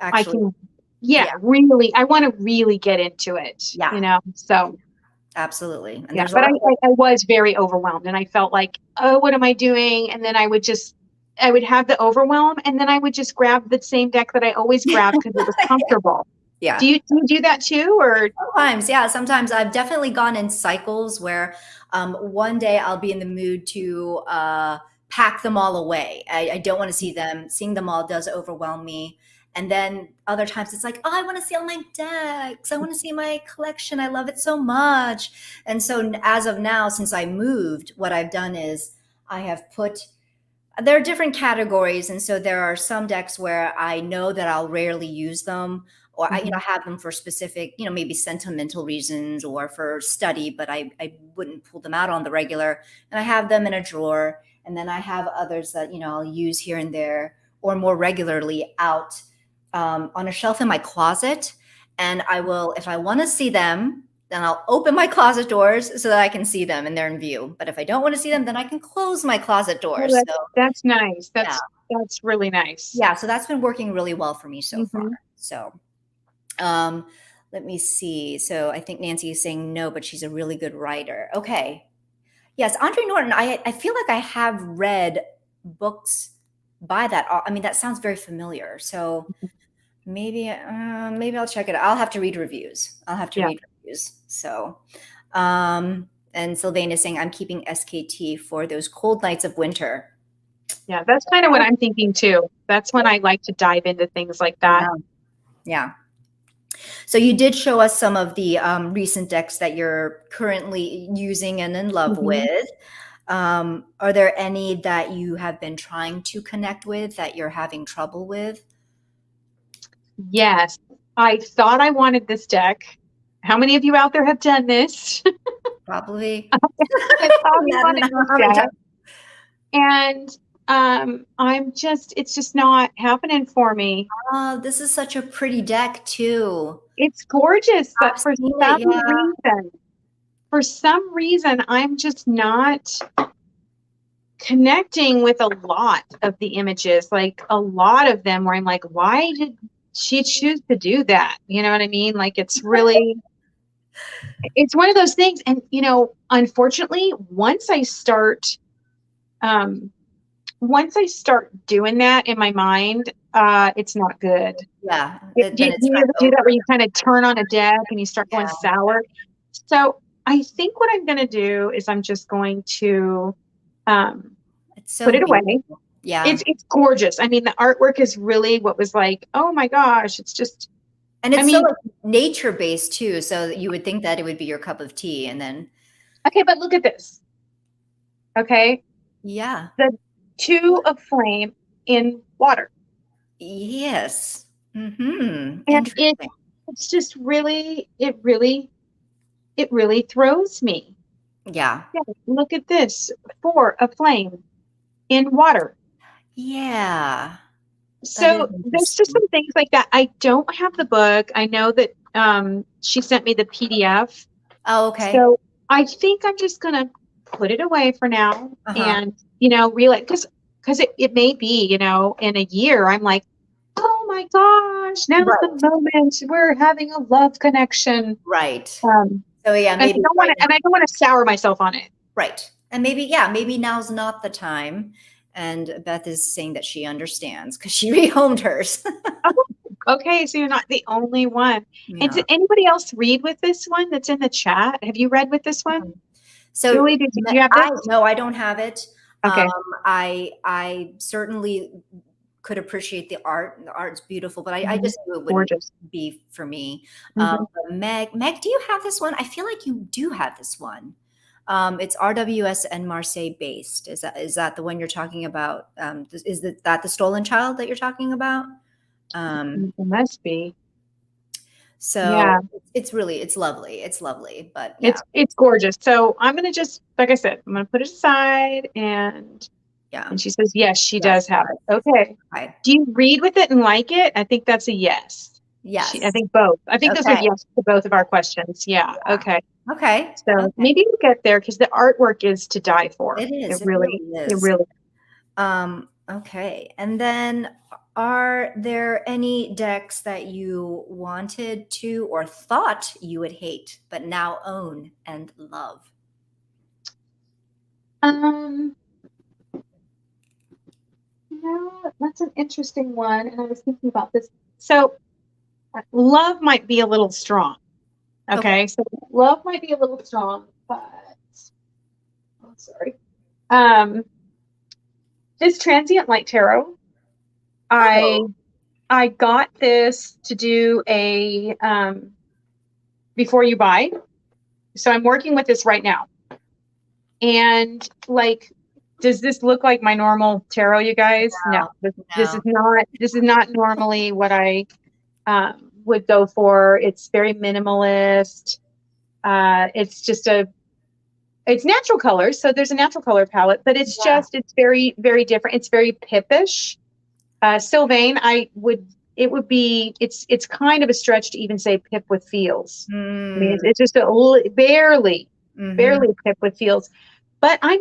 Actually, can, yeah, yeah, really, I want to really get into it, yeah, you know? So absolutely. And yeah, there's a but lot of I was very overwhelmed and I felt like, oh, what am I doing? And then I would have the overwhelm and then I would just grab the same deck that I always grab because it was comfortable. yeah. Do you do that too? Or, Sometimes, yeah, sometimes I've definitely gone in cycles where one day I'll be in the mood to pack them all away. I don't want to see them. Seeing them all does overwhelm me. And then other times it's like, oh, I want to see all my decks. I want to see my collection. I love it so much. And so as of now, since I moved, what I've done is I have put there are different categories, and so there are some decks where I know that I'll rarely use them, or I, Mhm. have them for specific, maybe sentimental reasons or for study, but I wouldn't pull them out on the regular. And I have them in a drawer, and then I have others that I'll use here and there or more regularly out on a shelf in my closet. And I will, if I want to see them, then I'll open my closet doors so that I can see them and they're in view. But if I don't want to see them, then I can close my closet Oh, doors. So that's nice. yeah, That's really nice. yeah. So that's been working really well for me so far. Hmm. So um, let me see. So I think Nancy is saying no, but she's a really good writer. Okay. Yes, Andre Norton. I feel like I have read books by that. I mean, that sounds very familiar. So maybe I'll check it out. I'll have to read reviews. I'll have to Yeah. read reviews. So and Sylvain is saying I'm keeping SKT for those cold nights of winter. Yeah. That's kind of what I'm thinking too. That's when I like to dive into things like that. Yeah. Yeah. So you did show us some of the recent decks that you're currently using and in love Hmm. with. Are there any that you have been trying to connect with that you're having trouble with? Yes. I thought I wanted this deck. How many of you out there have done this? Probably. I thought I I don't wanted know this how many deck. times. And it's just not happening for me. Oh, this is such a pretty deck too. It's gorgeous, but I've seen it. Yeah. for some reason, I'm just not connecting with a lot of the images, like a lot of them where I'm like, why did she choose to do that? You know what I mean? Like it's one of those things. And unfortunately, um once I start doing that in my mind, it's not good. Yeah. Do Then do it's you kind ever of do that over. where you kind of turn on a deck and you start going Yeah. sour? So I think what I'm going to do is I'm just going to um, It's so put it away. beautiful. Yeah. It's gorgeous. I mean, the artwork is really what was like, oh my gosh, it's just, And I it's so mean, like nature based too. So that you would think that it would be your cup of tea. And then, okay, but look at this. Okay. yeah. The two of flame in water. Yes. Mm-hmm. And Interesting. it's just really, it really throws me. Yeah. Yeah, look at this. Four of flame in water. Yeah. That is So there's just interesting. some things like that. I don't have the book. I know that she sent me the PDF. Oh, okay. So I think I'm just gonna put it away for now Uh-huh. and realize because it may be, in a year I'm like, oh my gosh, now's the Right. moment. We're having a love connection. Right. Um So yeah, and maybe right now. I don't want to sour myself on it. Right. And maybe, yeah, maybe now's not the time. And Beth is saying that she understands because she rehomed hers. Oh, okay, so you're not the only one. And Yeah. did anybody else read with this one that's in the chat? Have you read with this one? So Julie, did you have this? I no, I don't have it. Okay. I certainly could appreciate the art. The art's beautiful, but I Mhm. just knew it wouldn't Gorgeous. be for me. Hmm. But Meg, do you have this one? I feel like you do have this one. It's RWS and Marseille based. Is that the one you're talking about? That the Stolen Child that you're talking about? It must be. So Yeah, it's lovely. It's lovely, but yeah, it's gorgeous. So I'm gonna just, like I said, I'm gonna put it aside, yeah, and she says yes, she yes, does have it. Okay. okay, Do you read with it and like it? I think that's a yes. I yes, think both. I think those are okay, yes to both of our questions. Yeah. yeah, Okay. okay, So okay. maybe we'll get there because the artwork is to die for. It is. It It really, really it is. really. Okay. And then are there any decks that you wanted to or thought you would hate, but now own and love? Um, that's an interesting one, and I was thinking about this. So love might be a little strong. Okay. Okay, so love might be a little strong, but I'm sorry. Um, this transient light tarot, I Oh, I got this to do a before you buy. So I'm working with this right now. And like, does this look like my normal tarot, you guys? No, no, this no. is not normally what I would go for. It's very minimalist. It's just it's natural colors, so there's a natural color palette, but Yeah. it's very, very different. It's very pippish. Sylvain, it would be, it's kind of a stretch to even say pip with feels. I mean, Mm, it's just barely, hmm. barely pip with feels, but I'm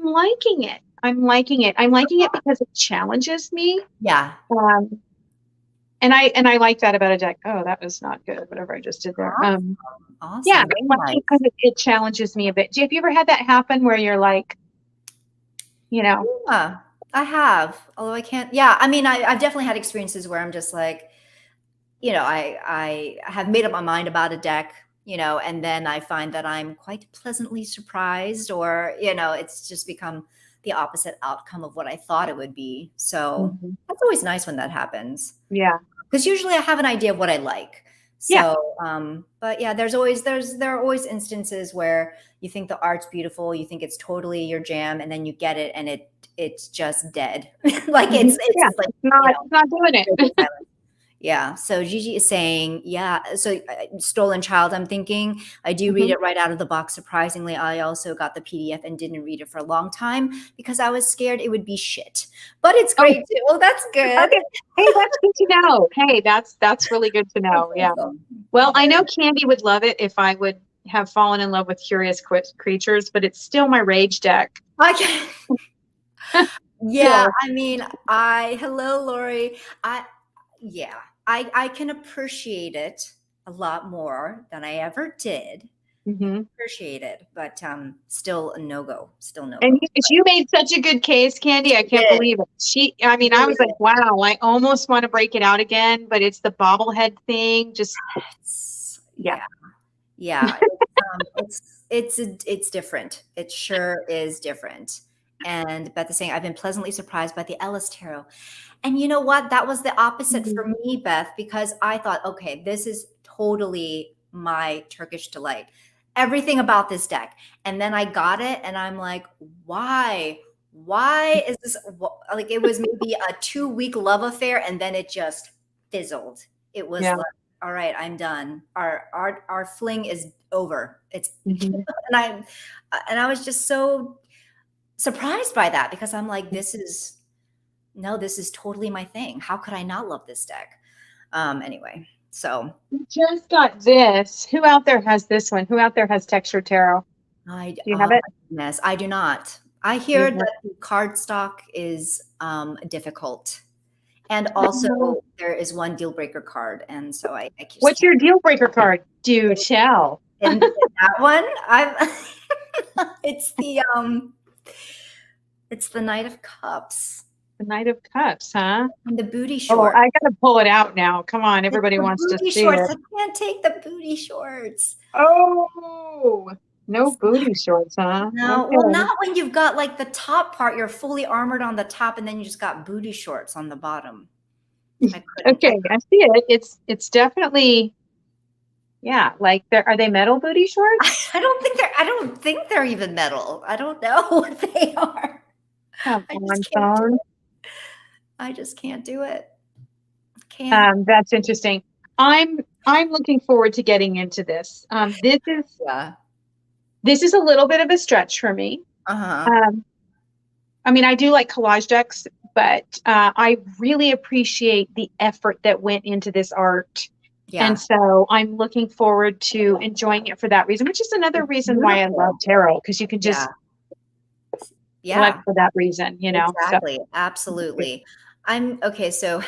liking it. I'm liking it. I'm liking it because it challenges me. Yeah. Um, and I like that about a deck. Oh, that was not good. Whatever I just did there. Awesome. Yeah, Awesome. I Very like it nice. because it challenges me a bit. Have you ever had that happen where you're like, you know, Yeah, I have. Although I can't, yeah, I mean, I've definitely had experiences where I'm just like, I have made up my mind about a deck, and then I find that I'm quite pleasantly surprised, or it's just become the opposite outcome of what I thought it would be. So mhm, that's always nice when that happens, yeah, because usually I have an idea of what I like. yeah, So, but yeah, there are always instances where you think the art's beautiful, you think it's totally your jam, and then you get it, and it's just dead. Like mhm, it's yeah. like It's not doing radio it. silence. Yeah. So Gigi is saying, yeah. So Stolen Child, I'm thinking I do read Mhm. it right out of the box. Surprisingly, I also got the PDF and didn't read it for a long time because I was scared it would be shit. But it's Oh, great too. Well, that's good. okay. Hey, that's good to know. Hey, that's really good to That's know. Yeah. awesome. Well, I know Candy would love it if I would have fallen in love with curious creatures, but it's still my rage deck. Okay. Yeah, So, I mean, hello, Lori. I yeah, I can appreciate it a lot more than I ever did. I can mhm. appreciate it, but still a no go. Still no And go. you made such a good case, Candy. I She can't did. believe it. I She mean, I really was like, wow, I almost want to break it out again, but it's the bobblehead thing. Just, yeah. Yeah, yeah. It's different. It sure is different. And Beth is saying, I've been pleasantly surprised by the Ellis Tarot. And you know what? That was the opposite Mhm. for me, Beth, because I thought, okay, this is totally my Turkish delight. Everything about this deck. And then I got it and I'm like, why? Why is this like it was maybe a 2 week love affair and then it just fizzled. It was Yeah. like, all right, I'm done. Our fling is over. It's Mhm. and I was just so surprised by that because I'm like, this is no, this is totally my thing. How could I not love this deck? Anyway, so Just got this. Who out there has this one? Who out there has texture tarot? I Do you oh have it? my goodness, I do not. I You hear have that the card stock is difficult, and it. also there is one deal breaker card, and so I just What's can't. your deal breaker card? Do tell. In that one, I've it's the Knight of Cups The Knight of Cups, huh? and the booty Oh, short. I gotta pull it out now. Come on, It's everybody the wants to booty see shorts. it. I can't take the booty shorts. Oh, no booty shorts, huh? No, well, Okay. not when you've got like the top part, you're fully armored on the top, and then you just got booty shorts on the bottom. I couldn't. Okay, I see it. It's definitely Yeah, like are they metal booty shorts? I don't think they're even metal. I don't know what they are. Come I on, just can't do phone. it. I just can't do it. Can't. That's interesting. I'm looking forward to getting into this. Yeah. This is a little bit of a stretch for me. Uh-huh. Um, I mean, I do like collage decks, but I really appreciate the effort that went into this art. And Yeah. so I'm looking forward to enjoying it for that reason, which is another It's reason why I love beautiful. tarot, because you can Yeah. just Yeah. select for that reason, So Exactly. Absolutely. I'm okay. So,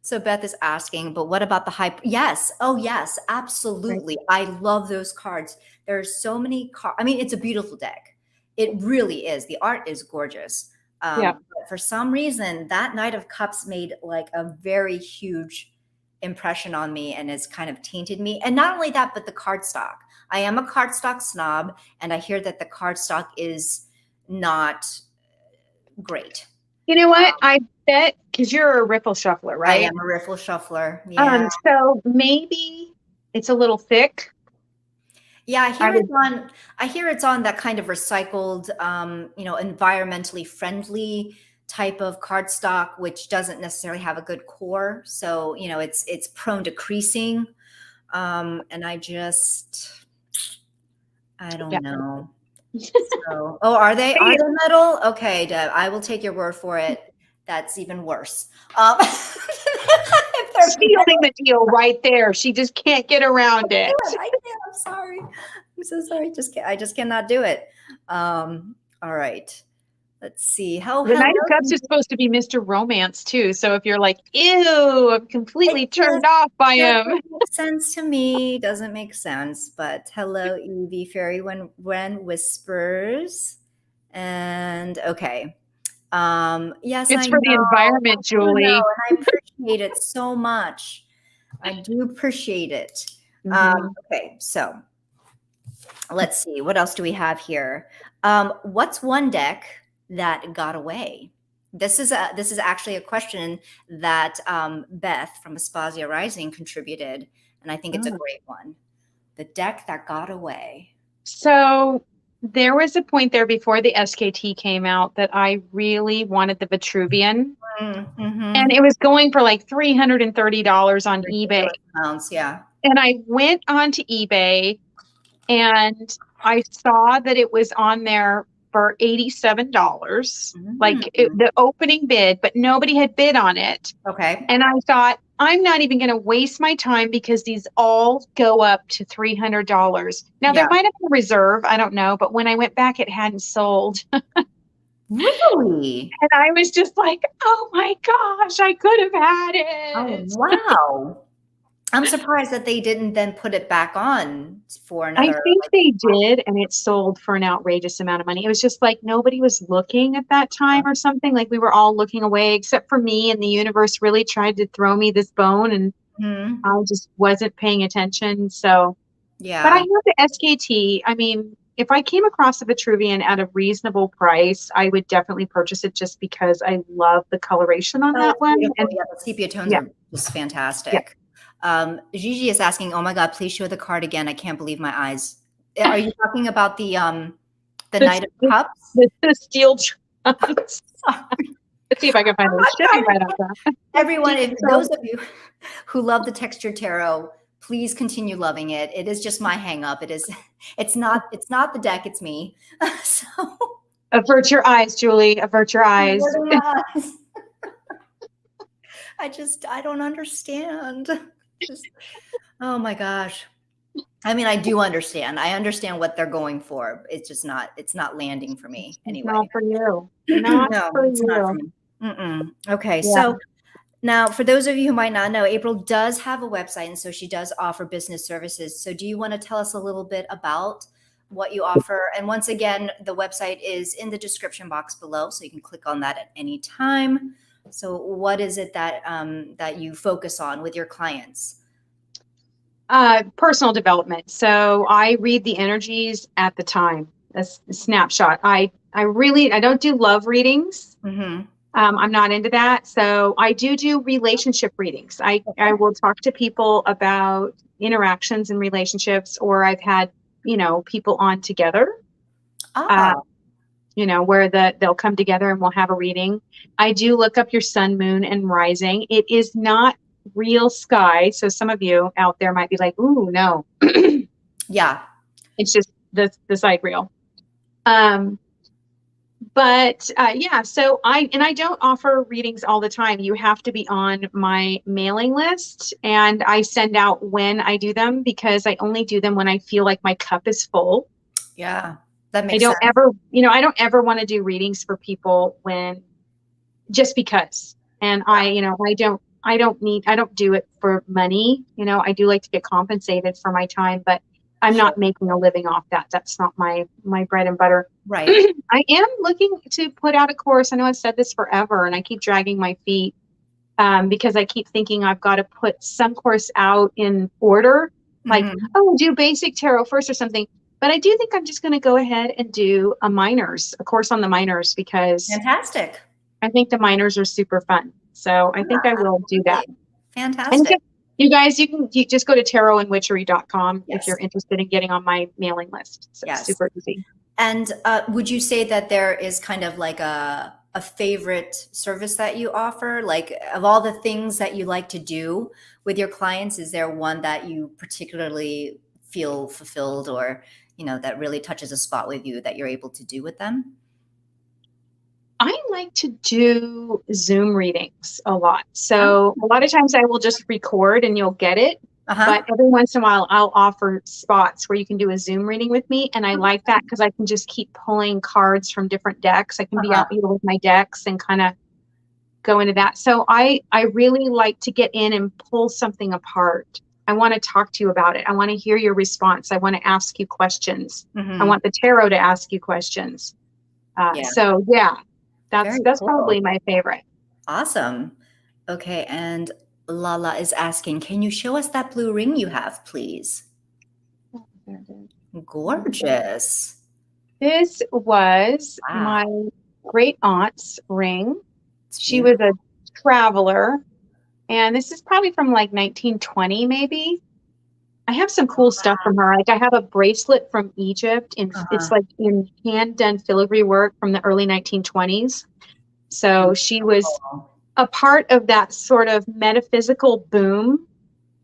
so Beth is asking, but what about the hype? Yes. Oh, yes. right. Absolutely. I love those cards. There's so many cards. I mean, it's a beautiful deck. It really is. The art is gorgeous. Yeah. But for some reason, that Knight of Cups made like a very huge impression on me and has kind of tainted me. And not only that, but the cardstock. I am a cardstock snob, and I hear that the cardstock is not great. You know what? I bet because you're a riffle shuffler, I right? am a riffle shuffler. Yeah. So maybe it's a little thick. Yeah, I would, I hear it's on that kind of recycled environmentally friendly type of cardstock, which doesn't necessarily have a good core. So, it's prone to creasing. And I yeah. don't know. So, oh, are they metal? Okay, Deb, I will take your word for it. That's even worse. If they're Sealing the deal right there. She just can't get around it. I can't. I'm sorry. I'm so sorry. I just cannot do it. All right. Let's see. The Hello. Knight of Cups is supposed to be Mr. Romance too. So if you're like, ew, I'm It completely just turned off by doesn't him. make sense to me. Doesn't make sense. But hello, Evie Fairy when whispers. And okay. Yes, It's I for the know. environment, I do know, Julie. and I appreciate it so much. I do appreciate it. Hmm. Okay, so let's see. What else do we have here? What's one deck that got away? This is actually a question that Beth from Aspasia Rising contributed, and I think it's a Oh. great one. The deck that got away. So there was a point there before the SKT came out that I really wanted the Vitruvian. And Mm-hmm. it was going for like $330 on eBay. Ridiculous amounts, yeah. And I went onto eBay and I saw that it was on there for $87, Mm. the opening bid, but nobody had bid on it. Okay. And I thought, I'm not even going to waste my time because these all go up to $300. Now, there Yeah. might have been a reserve. I don't know. But when I went back, it hadn't sold. Really? And I was just like, oh my gosh, I could have had Oh, it. wow. I'm surprised that they didn't then put it back on for I another think like. they did, and it sold for an outrageous amount of money. It was just like nobody was looking at that time or something. Like we were all looking away except for me, and the universe really tried to throw me this bone, and Mhm. I just wasn't paying attention. So, but I Yeah. have the SKT. I mean, if I came across a Vitruvian at a reasonable price, I would definitely purchase it just because I love the coloration on Oh, that it's one. beautiful. And Yeah, the sepia tones yeah, are just yeah. fantastic. Gigi is asking, "Oh my God, please show the card again. I can't believe my eyes." Are you talking about the The, Knight of Cups? the steel trunks. Sorry. Let's see if I can find I'm the not shipping trying to right on that. The everyone, steel if those trunks. of you who love the texture tarot, please continue loving it. It is just my hang up. It is it's not the deck, it's me. So Avert your eyes, Julie. Avert your I'm eyes. averting my eyes. I don't understand. Just oh my gosh. I mean, I do understand. I understand what they're going for. It's not landing for me It's anyway. not for you. Not No, for it's not for you. me. Mm-mm. Okay, Yeah. so now for those of you who might not know, April does have a website, and so she does offer business services. So do you want to tell us a little bit about what you offer? And once again, the website is in the description box below, so you can click on that at any time. So what is it that you focus on with your clients? Personal development. So I read the energies at the time. That's a snapshot. I don't do love readings. Mm-hmm. I'm not into that. So I do relationship readings. I Okay. will talk to people about interactions and relationships, or I've had, people on together, uh, Ah, where they'll come together and we'll have a reading. I do look up your sun, moon, and rising. It is not real sky. So some of you out there might be like, ooh, no. yeah. It's just the sidereal. Um, but yeah, so I don't offer readings all the time. You have to be on my mailing list, and I send out when I do them because I only do them when I feel like my cup is full. Yeah. That I makes don't sense. ever, I don't ever want to do readings for people when just because. And I don't do it for money. I do like to get compensated for my time, but I'm Sure. not making a living off that. That's not my bread and butter. Right. I am looking to put out a course. I know I've said this forever and I keep dragging my feet because I keep thinking I've got to put some course out in order, like, Hmm. oh, do basic tarot first or something. But I do think I'm just going to go ahead and do a course on the minors, because Fantastic. I think the minors are super fun. So I think I Yeah, will do that. absolutely. And Fantastic. you guys, you just go to tarotandwitchery.com if you're Yes. interested in getting on my mailing list. So Yes. super easy. And would you say that there is kind of like a favorite service that you offer? Like of all the things that you like to do with your clients, is there one that you particularly feel fulfilled or, that really touches a spot with you that you're able to do with them? I like to do Zoom readings a lot. Oh, So a lot of times I will just record and you'll get it. But uh-huh. every once in a while, I'll offer spots where you can do a Zoom reading with me. And I like that because I can just keep pulling cards from different decks. I can be Uh-huh. out with my decks and kind of go into that. So I really like to get in and pull something apart. I want to talk to you about it. I want to hear your response. I want to ask you questions. I Hmm. want the tarot to ask you questions. Yeah. So yeah, that's Very that's cool. probably my favorite. Awesome. Okay. And Lala is asking, can you show us that blue ring you have, please? Gorgeous. This was Wow. my great aunt's ring. It's She was a beautiful. traveler, and this is probably from like 1920, maybe. I have some cool stuff from her. Like I have a bracelet from Egypt, and it's Uh-huh. like in hand done filigree work from the early 1920s. So she was Beautiful. a part of that sort of metaphysical boom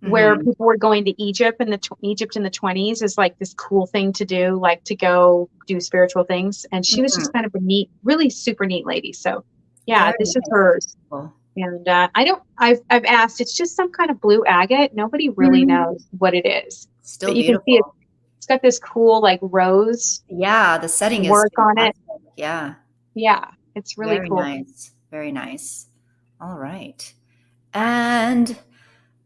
where Hmm. people were going to Egypt, and Egypt in the 20s is like this cool thing to do, like to go do spiritual things. And she was just Hmm. kind of a neat, really super neat lady. So yeah, Very this is nice. hers. Cool. And I don't, I've asked, it's just some kind of blue agate. Nobody really Mhm. knows what it is, Still but you can see beautiful. it's got this cool like rose Yeah, the setting is work on it. fantastic. Yeah, Yeah, it's really very cool. nice. Very nice. All right. And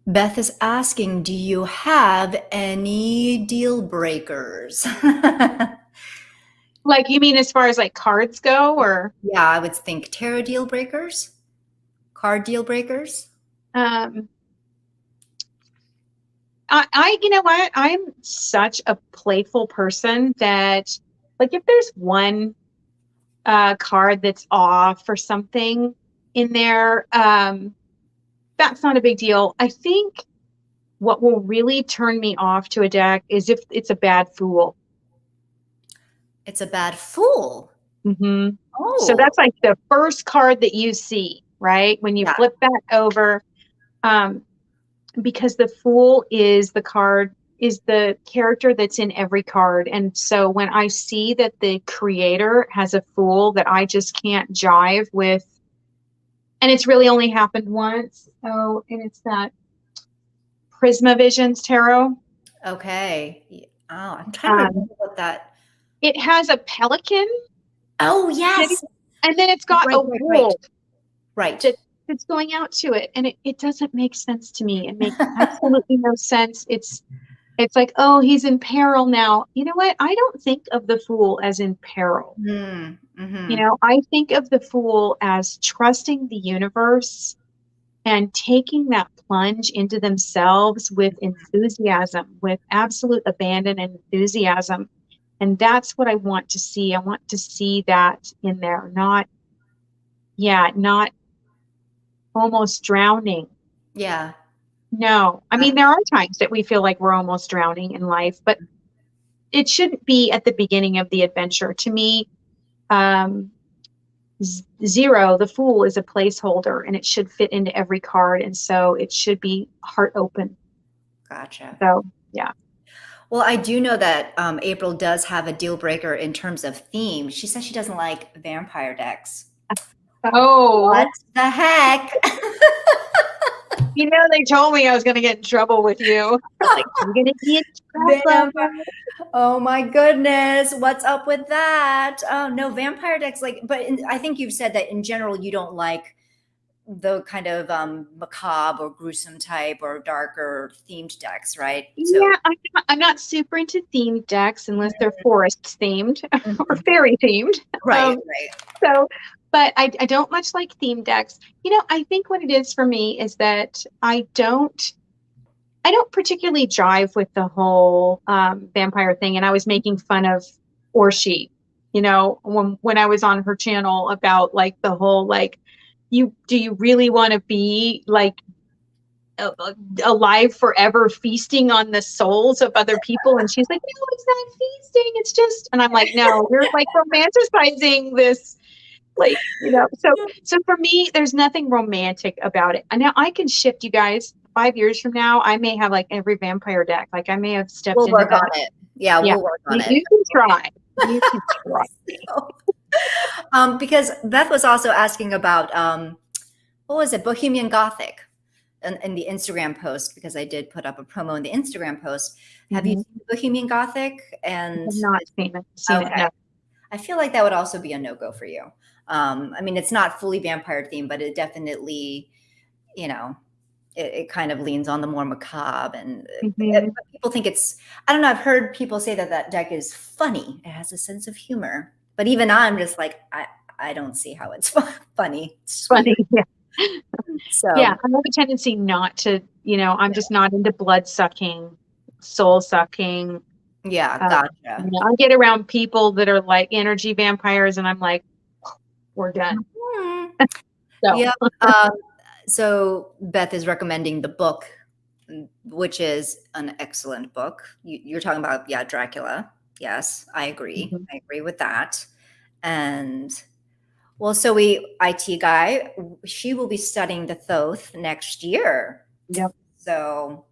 Beth is asking, do you have any deal breakers? Like, you mean as far as like cards go, or Yeah, I would think tarot deal breakers, card deal breakers. um, you know what? I'm such a playful person that, like, if there's one card that's off or something in there, that's not a big deal. I think what will really turn me off to a deck is if it's a bad fool. It's a bad fool. Hmm. So Oh, that's like the first card that you see, right? When you yeah. flip that over, um, because the fool is the card, is the character that's in every card. And so when I see that the creator has a fool that I just can't jive with, and it's really only happened once. Oh, and it's that Prisma Visions tarot. Okay. Oh, I'm trying to Um, remember what that. it has a pelican Oh, sitting, yes. and then it's got Right, a right, right. wolf Right. that's going out to it. And it doesn't make sense to me. It makes absolutely no sense. It's like, oh, he's in peril now. You know what? I don't think of the fool as in peril. Mm, hmm. I think of the fool as trusting the universe and taking that plunge into themselves with enthusiasm, with absolute abandon and enthusiasm. And that's what I want to see. I want to see that in there, not yeah, not almost drowning. Yeah. No, I mean, there are times that we feel like we're almost drowning in life, but it shouldn't be at the beginning of the adventure. To me, um, zero, the fool, is a placeholder and it should fit into every card. And so it should be heart open. Gotcha. So, yeah. Well, I do know that April does have a deal breaker in terms of theme. She says she doesn't like vampire decks. What Oh, the heck? you know, they told me I was going to get in trouble with you. Like, you're going to be in Vampire. trouble. Oh my goodness. What's up with that? Oh, no, vampire decks like, but I think you've said that in general you don't like the kind of macabre or gruesome type or darker themed decks, right? So, Yeah, I'm not super into themed decks unless they're forest themed or mhm. fairy themed. Right, Um, right. so, but I don't much like themed decks. I think what it is for me is that I don't particularly jive with the whole vampire thing. And I was making fun of Orshi, when I was on her channel about like the whole like, do you really want to be like alive forever feasting on the souls of other people? And she's like, no, it's not feasting, it's just, and I'm like, no, you're like romanticizing this, like, so for me there's nothing romantic about it. And now I can shift, you guys. 5 years from now I may have like every vampire deck, like I may have stepped We'll into work on that. it. Yeah, Yeah, we'll work on it. you can try. You can try. Because Beth was also asking about what was it, Bohemian Gothic, in the Instagram post, because I did put up a promo in the Instagram post. Have you Mhm. seen Bohemian Gothic? I And have not seen it, okay, no. I feel like that would also be a no go for you. I mean, it's not fully vampire themed, but it definitely, you know, it kind of leans on the more macabre, and Mhm. people think it's, I don't know, I've heard people say that that deck is funny, it has a sense of humor, but even I'm just like, I don't see how it's funny. It's weird. Funny. Yeah. Yeah, So I have a tendency not to, I'm just not into blood sucking, soul sucking. yeah, gotcha. I get around people that are like energy vampires, and I'm like, we're done. Hmm. So, Yeah. So Beth is recommending the book, which is an excellent book. You're talking about, yeah, Dracula. Yes, I agree. mhm. I agree with that. And well, so we IT guy, she will be studying the Thoth next year. Yep. So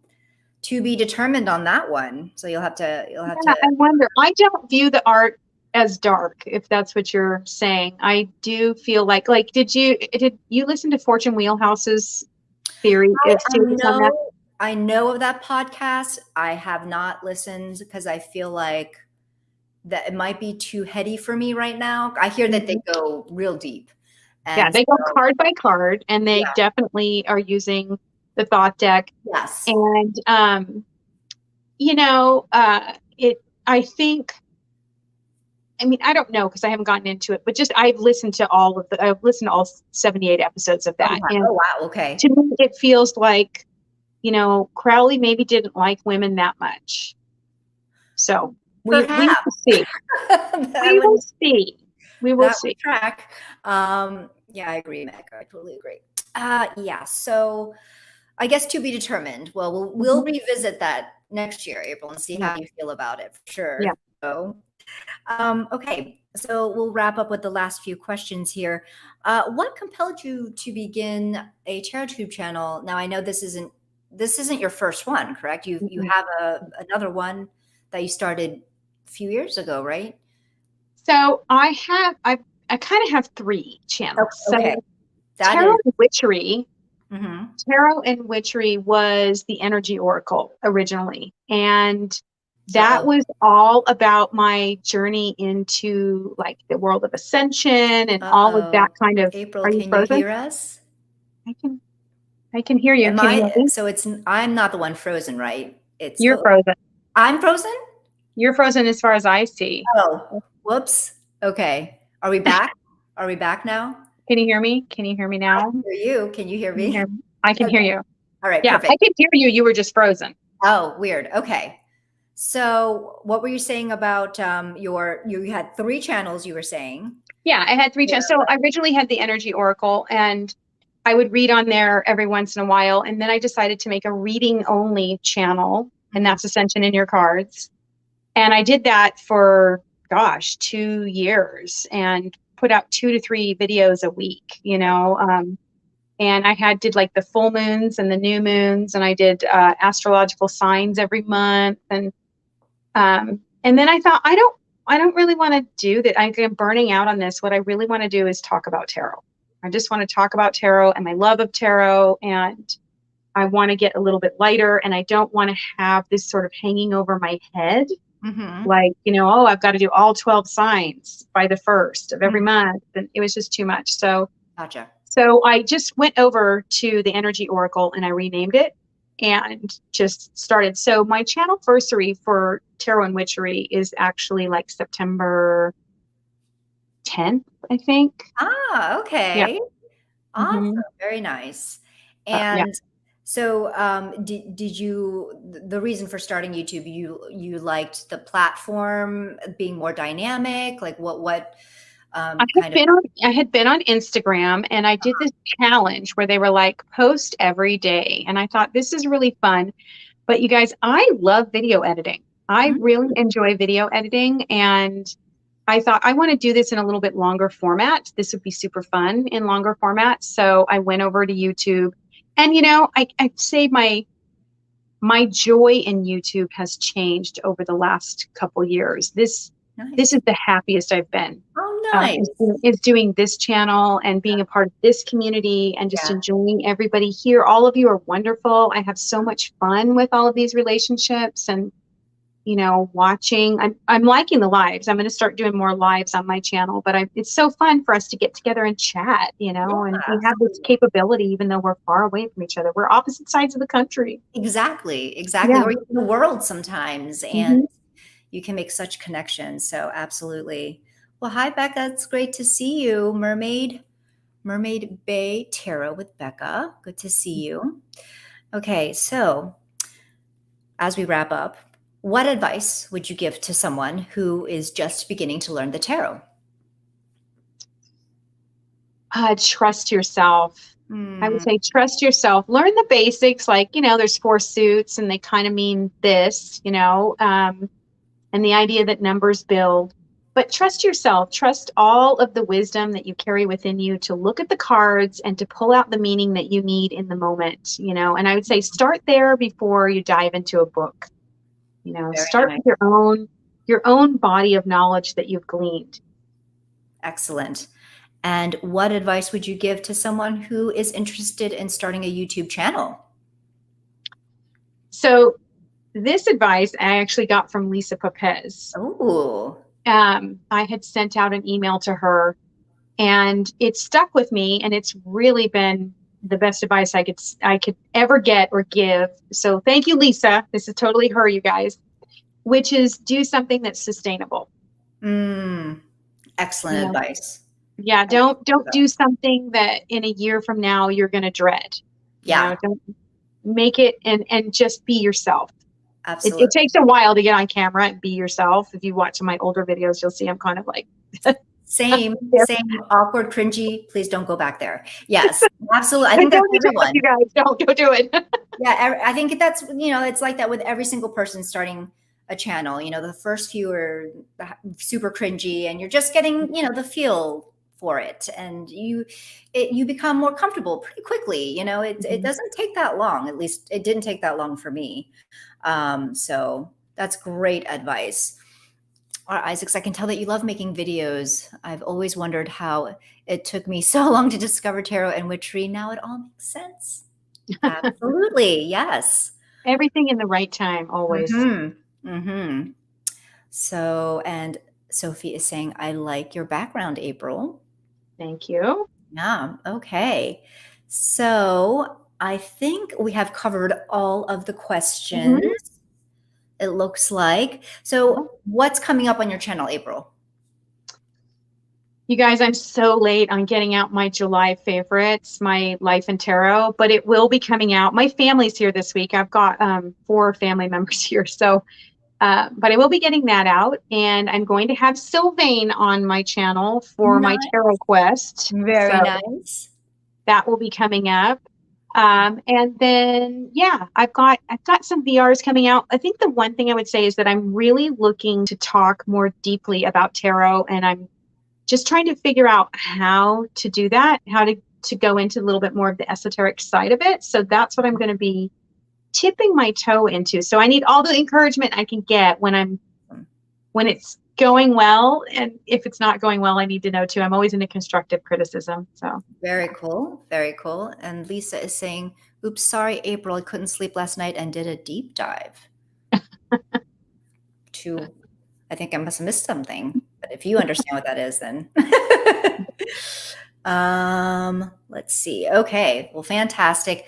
to be determined on that one. So you'll have Yeah, to. I wonder. I don't view the art as dark, if that's what you're saying. I do feel like did you listen to Fortune Wheelhouse's theory, I series on that? know of that podcast. I have not listened because I feel like that it might be too heady for me right now. I hear that they Mhm. go real deep. Yeah, And they go so, card by card, and they yeah, definitely are using the thought deck. yes. And it. I think. I mean, I don't know because I haven't gotten into it, but just I've listened to all 78 episodes of Oh, that, wow. and Oh, wow. Okay. to me, it feels like Crowley maybe didn't like women that much. So we will Perhaps. see. that We will would see. We will that see. would track. Yeah, I agree, Meg. I totally agree. Yeah. So I guess to be determined. Well, we'll Mhm. revisit that next year, April, and see Yeah. how you feel about it for Yeah. sure. So, okay, so we'll wrap up with the last few questions here. What compelled you to begin a ChairTube channel? Now, I know this isn't your first one, correct? You Mhm. have another one that you started a few years ago, right? So I kind of have three channels. Okay, So that Tarot is. and Witchery. Mhm. Tarot and Witchery was the energy oracle originally. And that Uh-oh. was all about my journey into like the world of ascension and all of that Uh-oh. kind of. April, Are you can you frozen? hear us? I can I can hear you. Am Can you I? hear me? So I'm not the one frozen, right? It's You're oh, frozen. I'm frozen? You're frozen as far as I see. Oh, whoops. Okay. Are we back? Are we back now? Can you hear me? Can you hear me I now? can hear you. Can you hear Can you me? hear me? I can hear Okay. you. All right, Yeah, perfect. I can hear you. You were just frozen. Oh, weird. Okay. So, what were you saying about you had three channels you were saying? Yeah, I had three Yeah. channels. So I originally had the Energy Oracle, and I would read on there every once in a while. And then I decided to make a reading only channel, and Mhm. that's Ascension in Your Cards. And I did that for, gosh, 2 years and put out 2 to 3 videos a week, and I did like the full moons and the new moons, and I did astrological signs every month, and then I thought I don't really want to do that. I'm burning out on this. What I really want to do is talk about tarot. I just want to talk about tarot and my love of tarot, and I want to get a little bit lighter, and I don't want to have this sort of hanging over my head, Mhm. like, oh, I've got to do all 12 signs by the first of every Mm. month, and it was just too much. Gotcha. So I just went over to the Energy Oracle and I renamed it and just started. So my channel anniversary for Tarot and Witchery is actually like September 10th, I think. Ah, Yeah. okay. Awesome. Hmm. Very nice. Yeah. And so, did you, the reason for starting YouTube, you liked the platform being more dynamic? Like what kind of, I had been on Instagram and I did this challenge where they were like post every day. And I thought this is really fun. But you guys, I love video editing. I Mhm. really enjoy video editing, and I thought I want to do this in a little bit longer format. This would be super fun in longer format. So I went over to YouTube, and I'd say my joy in YouTube has changed over the last couple years. This Nice. is the happiest I've been. Oh, Is, nice. is doing this channel and being a part of this community and just Yeah. enjoying everybody here. All of you are wonderful. I have so much fun with all of these relationships, and watching. I'm liking the lives. I'm going to start doing more lives on my channel, but it's so fun for us to get together and chat, Yeah, and we have this absolutely. capability even though we're far away from each other. We're opposite sides of the country. Exactly. Exactly. Yeah. Or even the world sometimes. And Hmm. you can make such connections. So absolutely. Well, hi, Becca. It's great to see you. Mermaid Bay Tarot with Becca. Good to see you. Okay, so as we wrap up, what advice would you give to someone who is just beginning to learn the tarot? Trust yourself. I would Hmm. say trust yourself. Learn the basics, like, there's four suits and they kind of mean this, and the idea that numbers build. But trust yourself, trust all of the wisdom that you carry within you to look at the cards and to pull out the meaning that you need in the moment, and I would say start there before you dive into a book. Very Start nice. with your own body of knowledge that you've gleaned. Excellent. And what advice would you give to someone who is interested in starting a YouTube channel? So this advice I actually got from Lisa Papez. Oh, I had sent out an email to her, and it stuck with me, and it's really been the best advice I could ever get or give. So thank you, Lisa. This is totally her, you guys, which is do something that's sustainable. mm, You excellent know, advice. yeah, Excellent don't do advice. something that in a year from now you're gonna dread. Yeah, Don't make it and just be yourself. It absolutely. takes a while to get on camera and be yourself. If you watch my older videos, you'll see I'm kind of like Same, yeah. same, awkward, cringy. Please don't go back there. Yes, absolutely. I I think that's told you so, everyone. you guys. Don't do it. Yeah, I think that's, it's like that with every single person starting a channel. The first few are super cringy, and you're just getting, the feel for it, and you become more comfortable pretty quickly. It Mhm. doesn't take that long. At least it didn't take that long for me. So that's great advice. Isaacs, I can tell that you love making videos. I've always wondered how it took me so long to discover tarot and witchery. Now it all makes sense. Absolutely. Yes. Everything in the right time, always. Mm-hmm. Mm-hmm. So, and Sophie is saying, I like your background, April. Thank you. Yeah. Okay. So I think we have covered all of the questions, Mhm. it looks like. So what's coming up on your channel, April? You guys, I'm so late on getting out my July favorites, my Life and Tarot, but it will be coming out. My family's here this week. I've got 4 family members here, so But I will be getting that out, and I'm going to have Sylvain on my channel for my Nice. tarot quest. Very So nice. that will be coming up. And then yeah, I've got some VRs coming out. I think the one thing I would say is that I'm really looking to talk more deeply about tarot, and I'm just trying to figure out how to do that, how to go into a little bit more of the esoteric side of it. So that's what I'm going to be tipping my toe into. So I need all the encouragement I can get when it's going well, and if it's not going well, I need to know too. I'm always into constructive criticism. So Very cool. Very cool. And Lisa is saying, oops, sorry, April, I couldn't sleep last night and did a deep dive to, I think I must have missed something. But if you understand what that is, then. Let's see. Okay. Well, fantastic.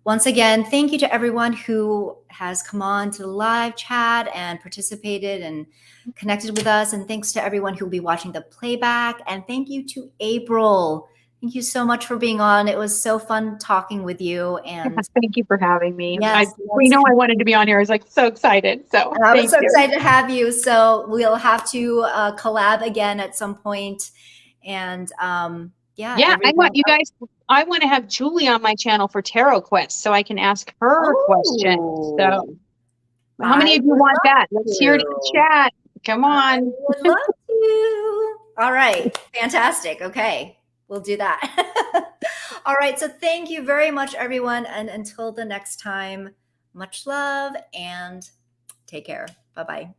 Once again, thank you to everyone who has come on to the live chat and participated and connected with us. And thanks to everyone who will be watching the playback. And thank you to April. Thank you so much for being on. It was so fun talking with you. And thank you for having me. yes, We know I wanted to be on here. I was like so excited. So I was thank so you. excited to have you. So we'll have to collab again at some point. And yeah, Yeah, I want everyone. you guys. I want to have Julie on my channel for tarot quests so I can ask her questions. So, Oh, how many I of you would want that? love Let's hear it in the to. chat. Come I on. would love to. All right. Fantastic. Okay. We'll do that. All right. So thank you very much, everyone. And until the next time, much love and take care. Bye bye.